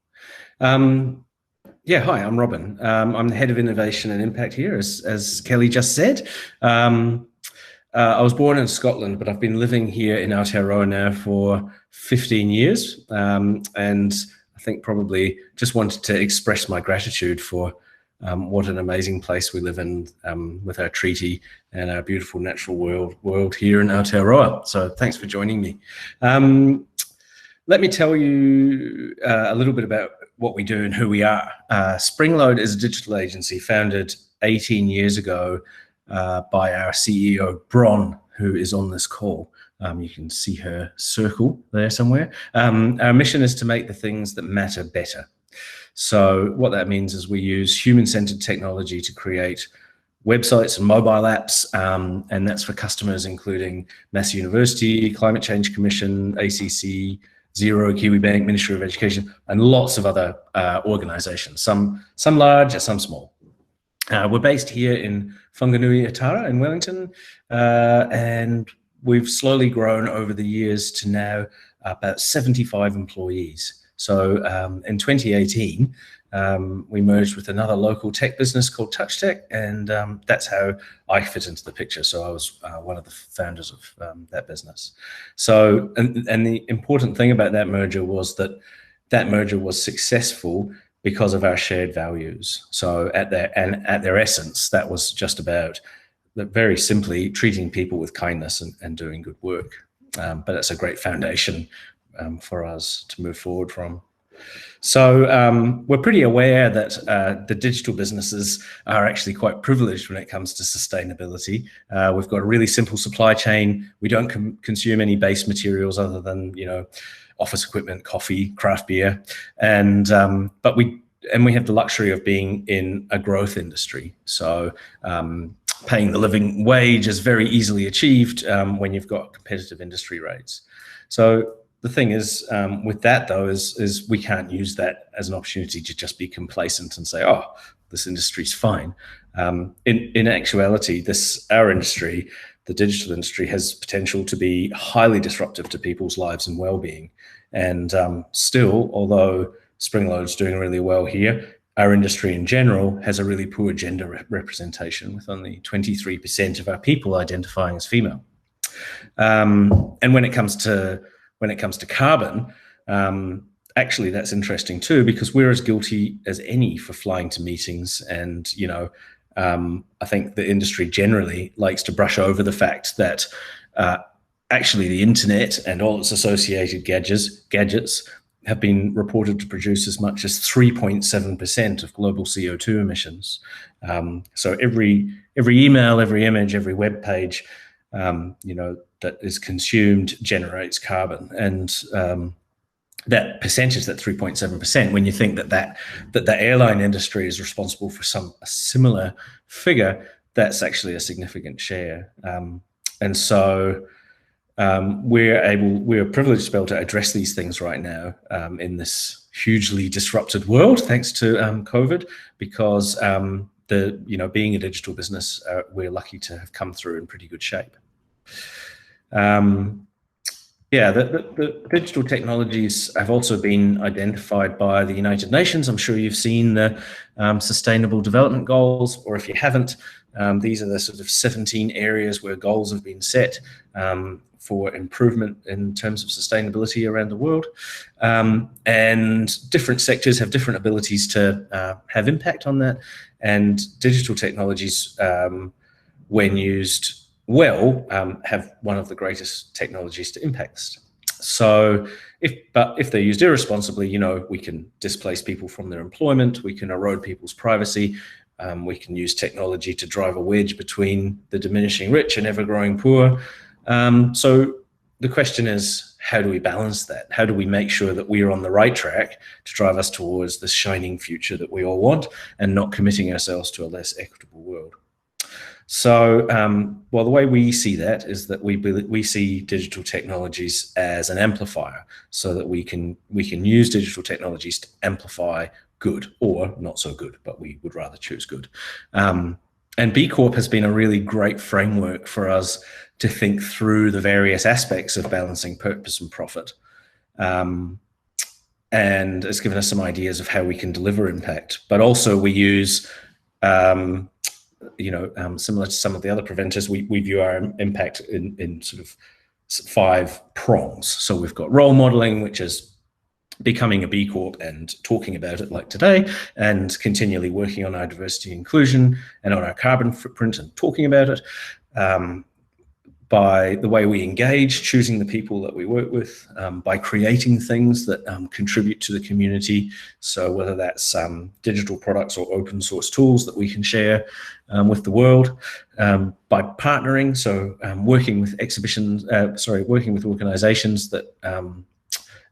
Yeah, hi, I'm Robin. I'm the Head of Innovation and Impact here, as Kelly just said. I was born in Scotland, but I've been living here in Aotearoa now for 15 years. And I think probably just wanted to express my gratitude for what an amazing place we live in with our treaty and our beautiful natural world here in Aotearoa. So thanks for joining me. Let me tell you a little bit about what we do and who we are. Springload is a digital agency founded 18 years ago by our CEO, Bron, who is on this call. You can see her circle there somewhere. Our mission is to make the things that matter better. So what that means is we use human-centered technology to create websites and mobile apps, and that's for customers including Massey University, Climate Change Commission, ACC, Zero, Kiwi Bank, Ministry of Education, and lots of other organisations, some large and some small. We're based here in Whanganui Atara in Wellington, and we've slowly grown over the years to now about 75 employees. So in 2018, we merged with another local tech business called Touch Tech, and that's how I fit into the picture. So I was one of the founders of that business. So, and the important thing about that merger was that merger was successful because of our shared values. So at their essence, that was just about, very simply, treating people with kindness and doing good work. But it's a great foundation for us to move forward from. So we're pretty aware that the digital businesses are actually quite privileged when it comes to sustainability. We've got a really simple supply chain. We don't consume any base materials other than, office equipment, coffee, craft beer, and but we have the luxury of being in a growth industry. So paying the living wage is very easily achieved when you've got competitive industry rates. So the thing is, with that though, is we can't use that as an opportunity to just be complacent and say, oh, this industry's fine. In actuality, our industry, the digital industry, has potential to be highly disruptive to people's lives and well-being. And still, although Springload's doing really well here, our industry in general has a really poor gender representation, with only 23% of our people identifying as female. And when it comes to carbon, actually that's interesting too, because we're as guilty as any for flying to meetings. And I think the industry generally likes to brush over the fact that actually the internet and all its associated gadgets have been reported to produce as much as 3.7% of global CO2 emissions. So every email, every image, every web page, that is consumed generates carbon, and that percentage, that 3.7%, when you think that the airline industry is responsible for a similar figure, that's actually a significant share. And so we're privileged to be able to address these things right now in this hugely disrupted world, thanks to COVID, because being a digital business, we're lucky to have come through in pretty good shape. The digital technologies have also been identified by the United Nations. I'm sure you've seen the Sustainable Development Goals, or if you haven't, these are the sort of 17 areas where goals have been set for improvement in terms of sustainability around the world. And different sectors have different abilities to have impact on that. And digital technologies, when used well, have one of the greatest technologies to impact. So if they're used irresponsibly, we can displace people from their employment, we can erode people's privacy, we can use technology to drive a wedge between the diminishing rich and ever-growing poor. So the question is, how do we balance that? How do we make sure that we are on the right track to drive us towards this shining future that we all want, and not committing ourselves to a less equitable world? So, the way we see that is that we see digital technologies as an amplifier, so that we can use digital technologies to amplify good, or not so good, but we would rather choose good. And B Corp has been a really great framework for us to think through the various aspects of balancing purpose and profit. And it's given us some ideas of how we can deliver impact, but also we use similar to some of the other preventers, we view our impact in sort of 5 prongs. So we've got role modeling, which is becoming a B Corp and talking about it like today, and continually working on our diversity and inclusion and on our carbon footprint and talking about it. By the way we engage, choosing the people that we work with, by creating things that contribute to the community. So whether that's digital products or open source tools that we can share with the world, by partnering, so working with working with organizations that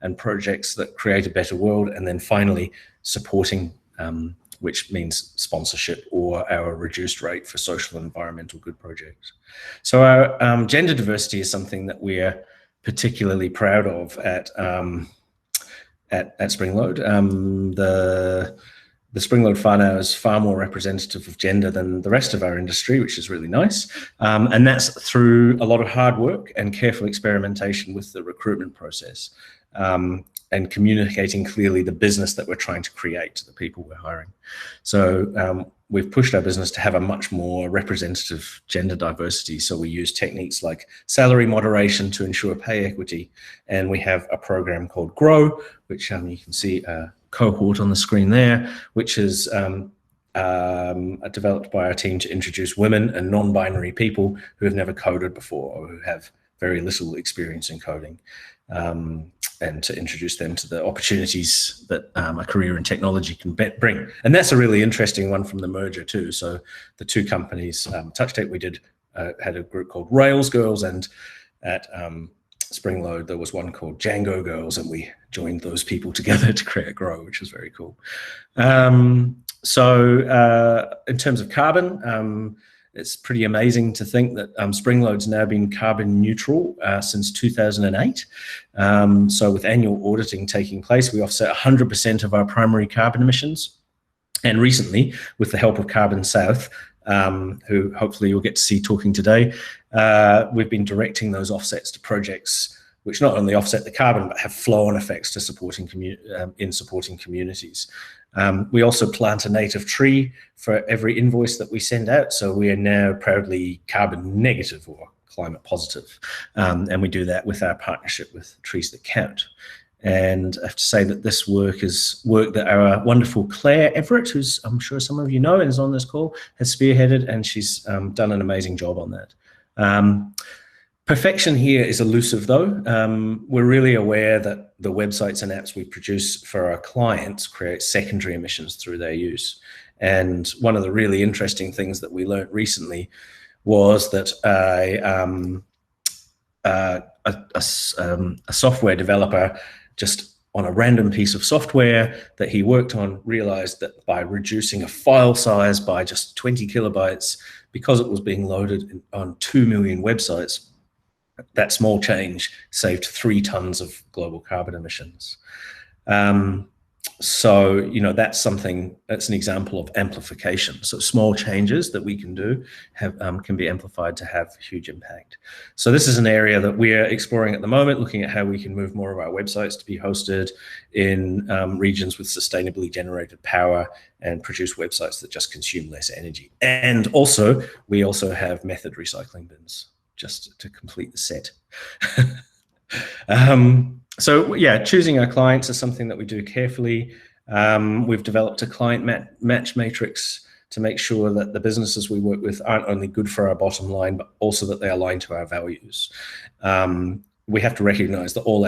and projects that create a better world, and then finally supporting, which means sponsorship or our reduced rate for social and environmental good projects. So our gender diversity is something that we're particularly proud of at Springload. The Springload whānau is far more representative of gender than the rest of our industry, which is really nice. And that's through a lot of hard work and careful experimentation with the recruitment process, and communicating clearly the business that we're trying to create to the people we're hiring. So we've pushed our business to have a much more representative gender diversity. So we use techniques like salary moderation to ensure pay equity. And we have a program called GROW, which you can see a cohort on the screen there, which is developed by our team to introduce women and non-binary people who have never coded before, or who have very little experience in coding. And to introduce them to the opportunities that a career in technology can bring. And that's a really interesting one from the merger too. So the 2 companies, TouchTech, we had a group called Rails Girls, and at Springload there was one called Django Girls, and we joined those people together to create Grow, which was very cool. So in terms of carbon, it's pretty amazing to think that Springload's now been carbon neutral since 2008. So with annual auditing taking place, we offset 100% of our primary carbon emissions. And recently, with the help of Carbon South, who hopefully you'll get to see talking today, we've been directing those offsets to projects which not only offset the carbon, but have flow-on effects to supporting communities. We also plant a native tree for every invoice that we send out. So we are now proudly carbon negative, or climate positive. And we do that with our partnership with Trees That Count. And I have to say that this work is work that our wonderful Claire Everett, who's I'm sure some of you know and is on this call, has spearheaded, and she's done an amazing job on that. Perfection here is elusive though. We're really aware that the websites and apps we produce for our clients create secondary emissions through their use. And one of the really interesting things that we learned recently was that a software developer just on a random piece of software that he worked on realized that by reducing a file size by just 20 kilobytes, because it was being loaded on 2 million websites, that small change saved 3 tons of global carbon emissions. So, you know, that's an example of amplification. So small changes that we can do can be amplified to have huge impact. So this is an area that we're exploring at the moment, looking at how we can move more of our websites to be hosted in regions with sustainably generated power and produce websites that just consume less energy. And also, we also have method recycling bins, just to complete the set. So yeah, choosing our clients is something that we do carefully. We've developed a client match matrix to make sure that the businesses we work with aren't only good for our bottom line, but also that they align to our values. We have to recognize that all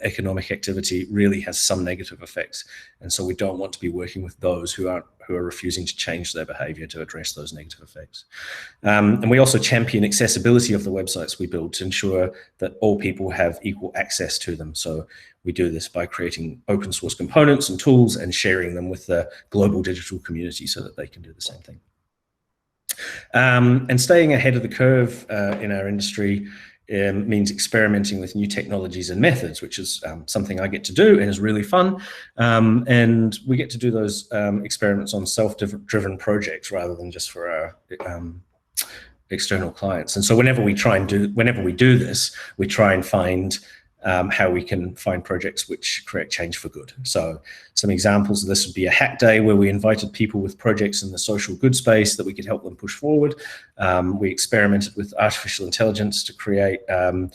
economic activity really has some negative effects. And so we don't want to be working with those who are refusing to change their behavior to address those negative effects. And we also champion accessibility of the websites we build to ensure that all people have equal access to them. So we do this by creating open source components and tools and sharing them with the global digital community so that they can do the same thing. And staying ahead of the curve in our industry means experimenting with new technologies and methods, which is something I get to do and is really fun. And we get to do those experiments on self-driven projects rather than just for our external clients. And so whenever we do this, we try and find how we can find projects which create change for good. So some examples of this would be a hack day where we invited people with projects in the social good space that we could help them push forward. We experimented with artificial intelligence to create a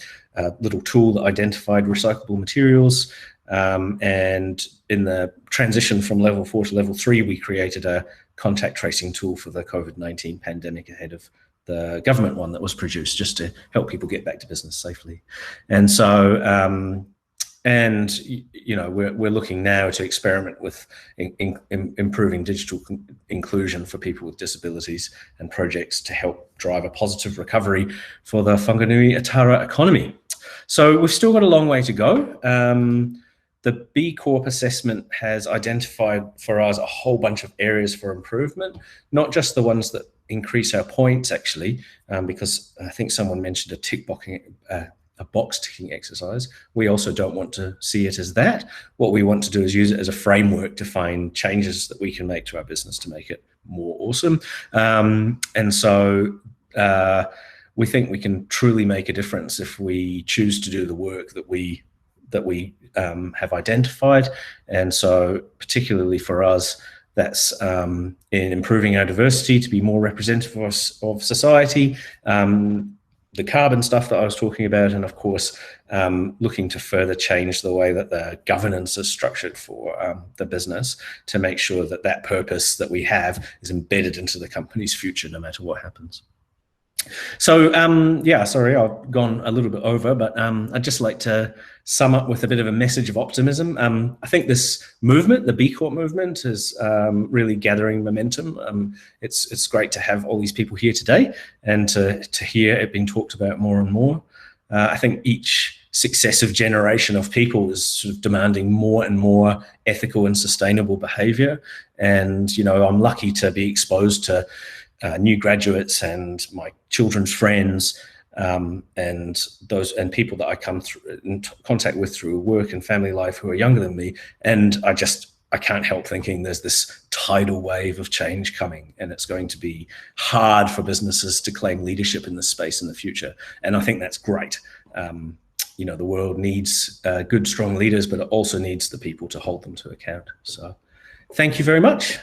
little tool that identified recyclable materials. And in the transition from level 4 to level 3, we created a contact tracing tool for the COVID-19 pandemic ahead of the government one that was produced, just to help people get back to business safely. And so, you know, we're looking now to experiment with improving digital inclusion for people with disabilities and projects to help drive a positive recovery for the Whanganui Atara economy. So we've still got a long way to go. The B Corp assessment has identified for us a whole bunch of areas for improvement, not just the ones that increase our points, actually, because I think someone mentioned a box ticking exercise. We also don't want to see it as that. What we want to do is use it as a framework to find changes that we can make to our business to make it more awesome. And so we think we can truly make a difference if we choose to do the work that we have identified. And so particularly for us, that's in improving our diversity to be more representative of society, the carbon stuff that I was talking about, and of course, looking to further change the way that the governance is structured for the business to make sure that that purpose that we have is embedded into the company's future, no matter what happens. So yeah, sorry, I've gone a little bit over, but I'd just like to sum up with a bit of a message of optimism. I think this movement, the B Corp movement, is really gathering momentum. It's great to have all these people here today and to hear it being talked about more and more. I think each successive generation of people is sort of demanding more and more ethical and sustainable behavior. And, you know, I'm lucky to be exposed to new graduates and my children's friends and people that I come through in contact with through work and family life who are younger than me. And I can't help thinking there's this tidal wave of change coming, and it's going to be hard for businesses to claim leadership in this space in the future. And I think that's great. You know, the world needs good, strong leaders, but it also needs the people to hold them to account. So thank you very much.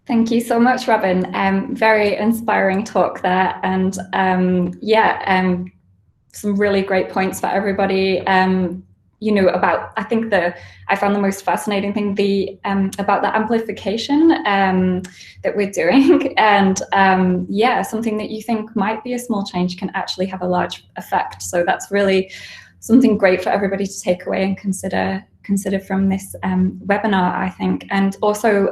Thank you so much, Robin. Very inspiring talk there, and some really great points for everybody. You know, about, I think I found the most fascinating thing about the amplification that we're doing, and something that you think might be a small change can actually have a large effect. So that's really something great for everybody to take away and consider consider from this webinar, I think, and also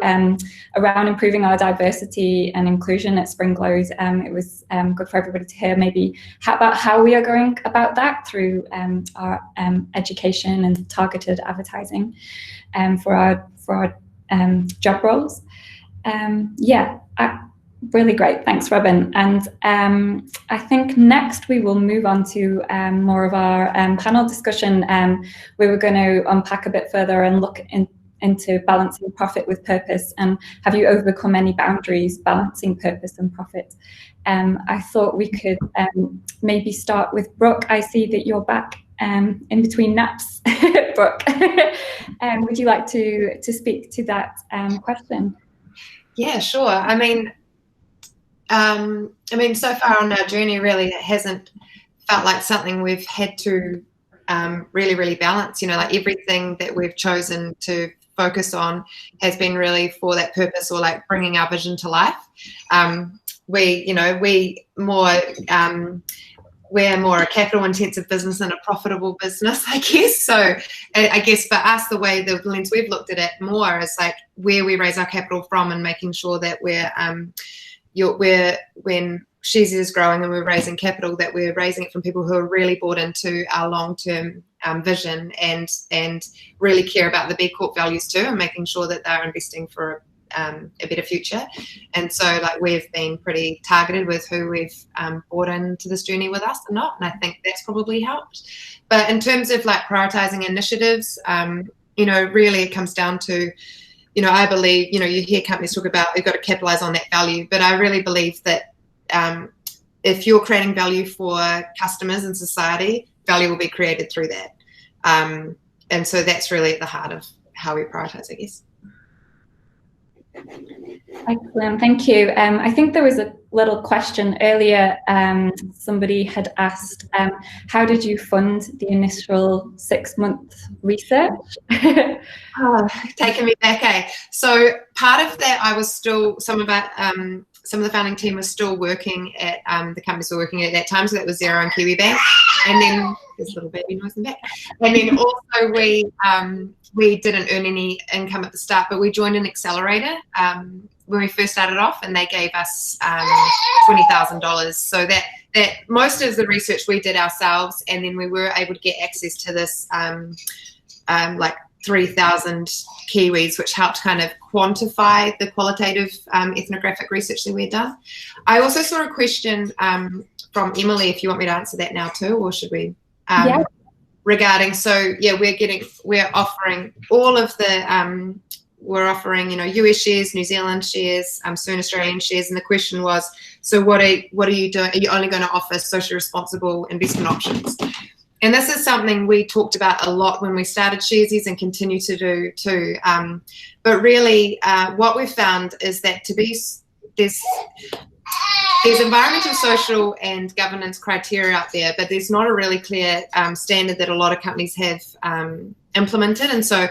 around improving our diversity and inclusion at Springload. It was good for everybody to hear maybe about how we are going about that through our education and targeted advertising for our job roles. Really great. Thanks, Robin. And I think next we will move on to more of our panel discussion. We were going to unpack a bit further and look into balancing profit with purpose, and have you overcome any boundaries balancing purpose and profit? I thought we could maybe start with Brooke. I see that you're back in between naps, Brooke. Would you like to speak to that question? Yeah, sure. I mean, so far on our journey, really, it hasn't felt like something we've had to really balance. Like everything that we've chosen to focus on has been really for that purpose, or like bringing our vision to life. We're more a capital-intensive business than a profitable business, I guess. So I guess for us, the lens we've looked at it more is like where we raise our capital from, and making sure that when Sharesies is growing and we're raising capital, that we're raising it from people who are really bought into our long-term vision and really care about the B Corp values too, and making sure that they're investing for a better future. And so like we've been pretty targeted with who we've brought into this journey with us or not, and I think that's probably helped. But in terms of like prioritizing initiatives, really it comes down to, I believe, you hear companies talk about we've got to capitalize on that value, but I really believe that if you're creating value for customers and society, value will be created through that. And so that's really at the heart of how we prioritize, I guess. Excellent, thank you. I think there was a little question earlier. Somebody had asked, how did you fund the initial 6-month research? Taking me back, eh? So part of that, I was still, some of the founding team was still working at the companies we were working at that time, so that was Xero and Kiwi Bank. And then there's a little baby noise in the back. And then also we didn't earn any income at the start, but we joined an accelerator when we first started off, and they gave us $20,000. So that most of the research we did ourselves, and then we were able to get access to this like 3,000 Kiwis, which helped kind of quantify the qualitative ethnographic research that we'd done. I also saw a question from Emily, if you want me to answer that now too, or should we? Yeah. Regarding, so yeah, we're offering all of the, we're offering, US shares, New Zealand shares, soon Australian shares. And the question was, so what are you doing? Are you only going to offer socially responsible investment options? And this is something we talked about a lot when we started Sharesies and continue to do too. But really what we've found is that there's environmental, social, and governance criteria out there, but there's not a really clear standard that a lot of companies have implemented. And so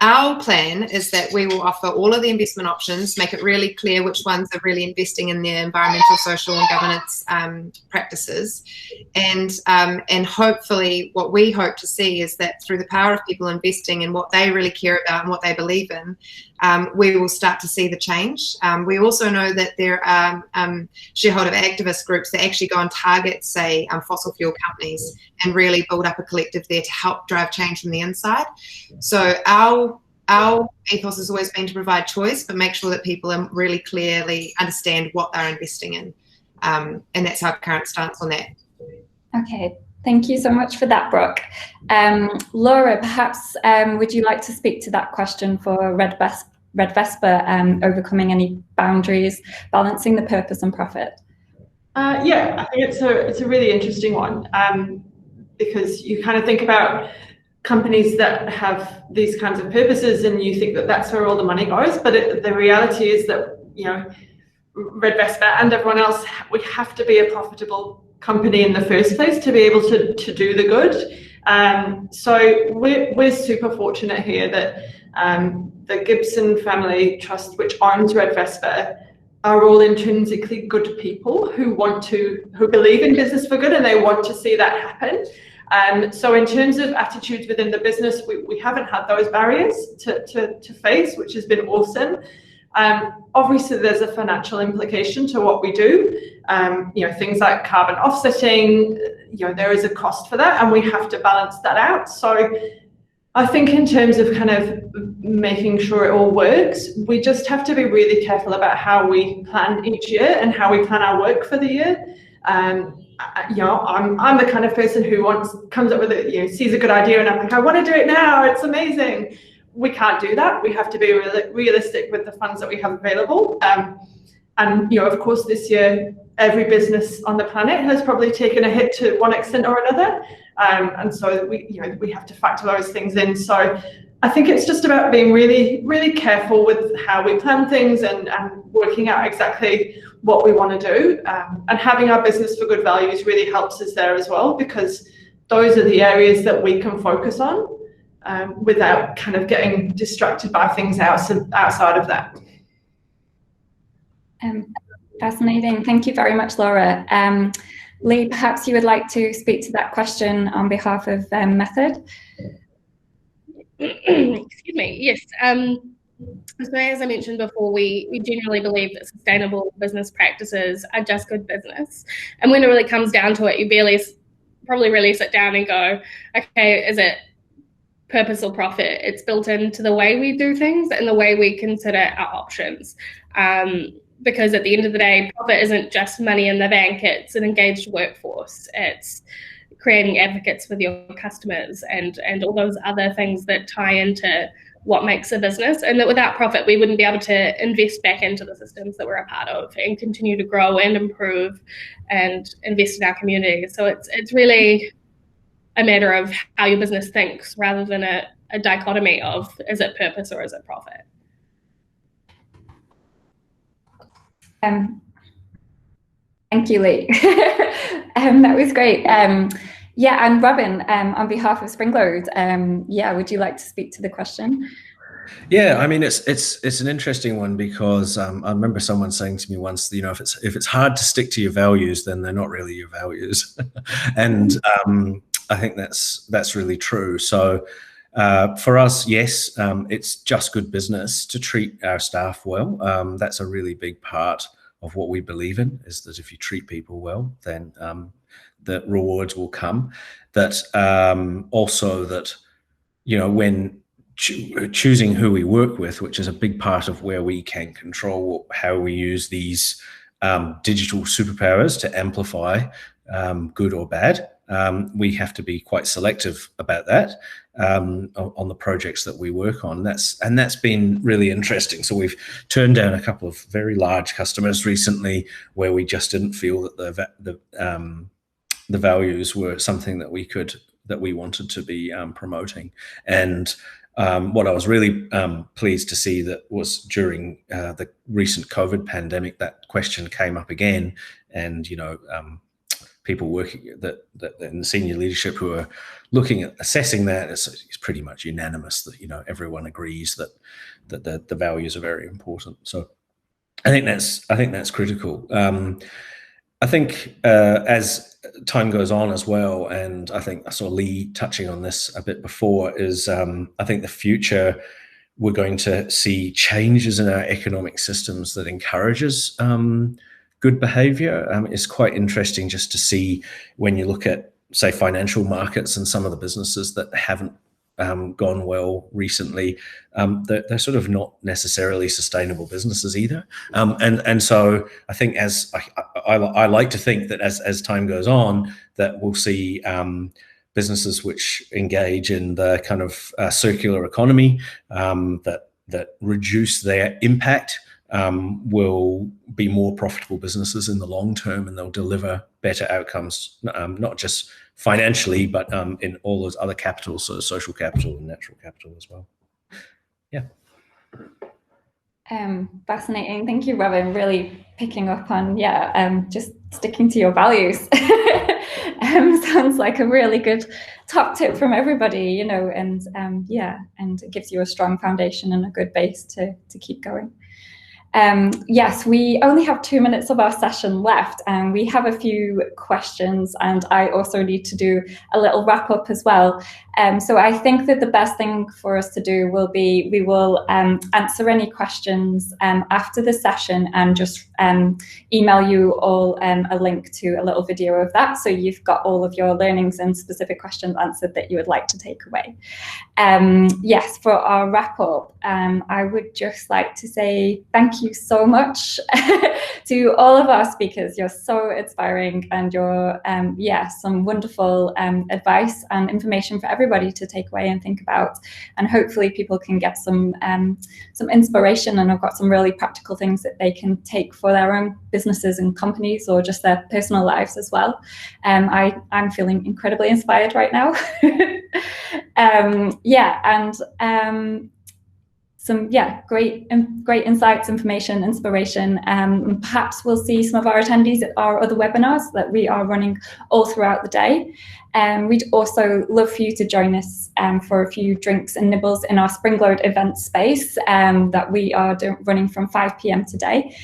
our plan is that we will offer all of the investment options, make it really clear which ones are really investing in their environmental, social, and governance practices. And hopefully what we hope to see is that through the power of people investing in what they really care about and what they believe in, we will start to see the change. We also know that there are shareholder activist groups that actually go and target, say, fossil fuel companies and really build up a collective there to help drive change from the inside. So our ethos has always been to provide choice, but make sure that people really clearly understand what they're investing in. And that's our current stance on that. Okay. Thank you so much for that, Brooke. Laura, perhaps would you like to speak to that question for Redvespa, overcoming any boundaries, balancing the purpose and profit? Yeah, I think it's a really interesting one, because you kind of think about companies that have these kinds of purposes and you think that that's where all the money goes, but the reality is that, Redvespa and everyone else, we have to be a profitable company in the first place to be able to do the good. So we're super fortunate here that the Gibson Family Trust, which owns Redvespa, are all intrinsically good people who believe in business for good, and they want to see that happen. So in terms of attitudes within the business, we haven't had those barriers to face, which has been awesome. Obviously, there's a financial implication to what we do. Things like carbon offsetting, there is a cost for that, and we have to balance that out. So I think in terms of kind of making sure it all works, we just have to be really careful about how we plan each year and how we plan our work for the year. I'm the kind of person who comes up with sees a good idea and I'm like, I want to do it now. It's amazing. We can't do that. We have to be realistic with the funds that we have available. And of course, this year, every business on the planet has probably taken a hit to one extent or another. And so we have to factor those things in. So I think it's just about being really, really careful with how we plan things and working out exactly what we want to do. And having our business for good values really helps us there as well, because those are the areas that we can focus on without kind of getting distracted by things outside of that. Fascinating. Thank you very much, Laura. Lee, perhaps you would like to speak to that question on behalf of Method? Excuse me. Yes. So as I mentioned before, we generally believe that sustainable business practices are just good business. And when it really comes down to it, you probably really sit down and go, okay, is it purpose or profit? It's built into the way we do things and the way we consider our options. Because at the end of the day, profit isn't just money in the bank, it's an engaged workforce. It's creating advocates with your customers and all those other things that tie into what makes a business. And that without profit, we wouldn't be able to invest back into the systems that we're a part of and continue to grow and improve and invest in our community. So it's really a matter of how your business thinks rather than a dichotomy of is it purpose or is it profit? Thank you, Lee. That was great. Yeah, and Robin, on behalf of Springload, would you like to speak to the question? Yeah, I mean, it's an interesting one because I remember someone saying to me once, if it's hard to stick to your values, then they're not really your values, and I think that's really true. So for us, yes, it's just good business to treat our staff well. That's a really big part of what we believe in, is that if you treat people well, then the rewards will come. That also that, when choosing who we work with, which is a big part of where we can control how we use these digital superpowers to amplify good or bad. We have to be quite selective about that on the projects that we work on. That's been really interesting. So we've turned down a couple of very large customers recently where we just didn't feel that the values were something that we wanted to be promoting. And what I was really pleased to see that was during the recent COVID pandemic, that question came up again, and people working that in the senior leadership who are looking at assessing that, it's pretty much unanimous that everyone agrees that the values are very important. So I think that's critical. I think as time goes on as well, and I think I saw Lee touching on this a bit before, is I think the future we're going to see changes in our economic systems that encourages good behavior. It's quite interesting just to see when you look at, say, financial markets and some of the businesses that haven't gone well recently, they're sort of not necessarily sustainable businesses either. And so I think I like to think that as time goes on, that we'll see businesses which engage in the kind of circular economy, that reduce their impact, will be more profitable businesses in the long term, and they'll deliver better outcomes, not just financially, but in all those other capitals, so social capital and natural capital as well. Yeah. Fascinating. Thank you, Robin. Really picking up on, just sticking to your values. Sounds like a really good top tip from everybody, and it gives you a strong foundation and a good base to keep going. Yes, we only have 2 minutes of our session left, and we have a few questions, and I also need to do a little wrap up as well. So I think that the best thing for us to do will be, we will answer any questions after the session, and just email you all a link to a little video of that, so you've got all of your learnings and specific questions answered that you would like to take away. Yes, for our wrap up, I would just like to say thank you so much to all of our speakers. You're so inspiring, and you're some wonderful advice and information for everybody to take away and think about, and hopefully people can get some inspiration, and have got some really practical things that they can take for their own businesses and companies, or just their personal lives as well. I'm feeling incredibly inspired right now. Some great insights, information, inspiration. Perhaps we'll see some of our attendees at our other webinars that we are running all throughout the day. We'd also love for you to join us for a few drinks and nibbles in our Springload event space that we are running from 5 p.m. today.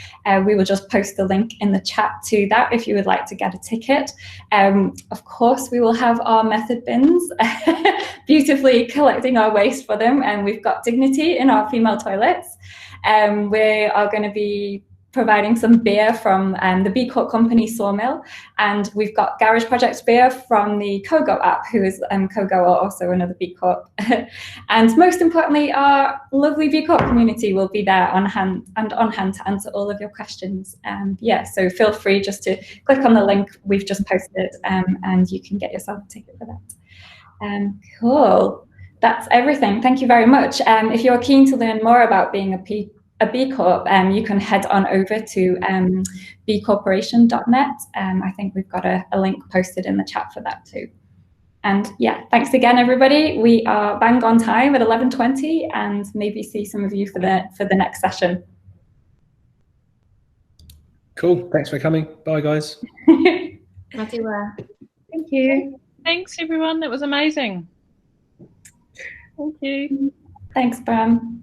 We will just post the link in the chat to that if you would like to get a ticket. Of course, we will have our method bins, beautifully collecting our waste for them, and we've got Dignity in our female toilets. We are going to be providing some beer from the B Corp company Sawmill, and we've got Garage Project beer from the CoGo app, who is CoGo are also another B Corp. And most importantly, our lovely B Corp community will be there on hand to answer all of your questions. So feel free just to click on the link we've just posted, and you can get yourself a ticket for that. Cool. That's everything. Thank you very much. If you're keen to learn more about being a B Corp, you can head on over to bcorporation.net. I think we've got a link posted in the chat for that too. And yeah, thanks again, everybody. We are bang on time at 11:20, and maybe see some of you for the next session. Cool. Thanks for coming. Bye, guys. Thank you. Thanks, everyone. That was amazing. Thank you. Thanks, Bram.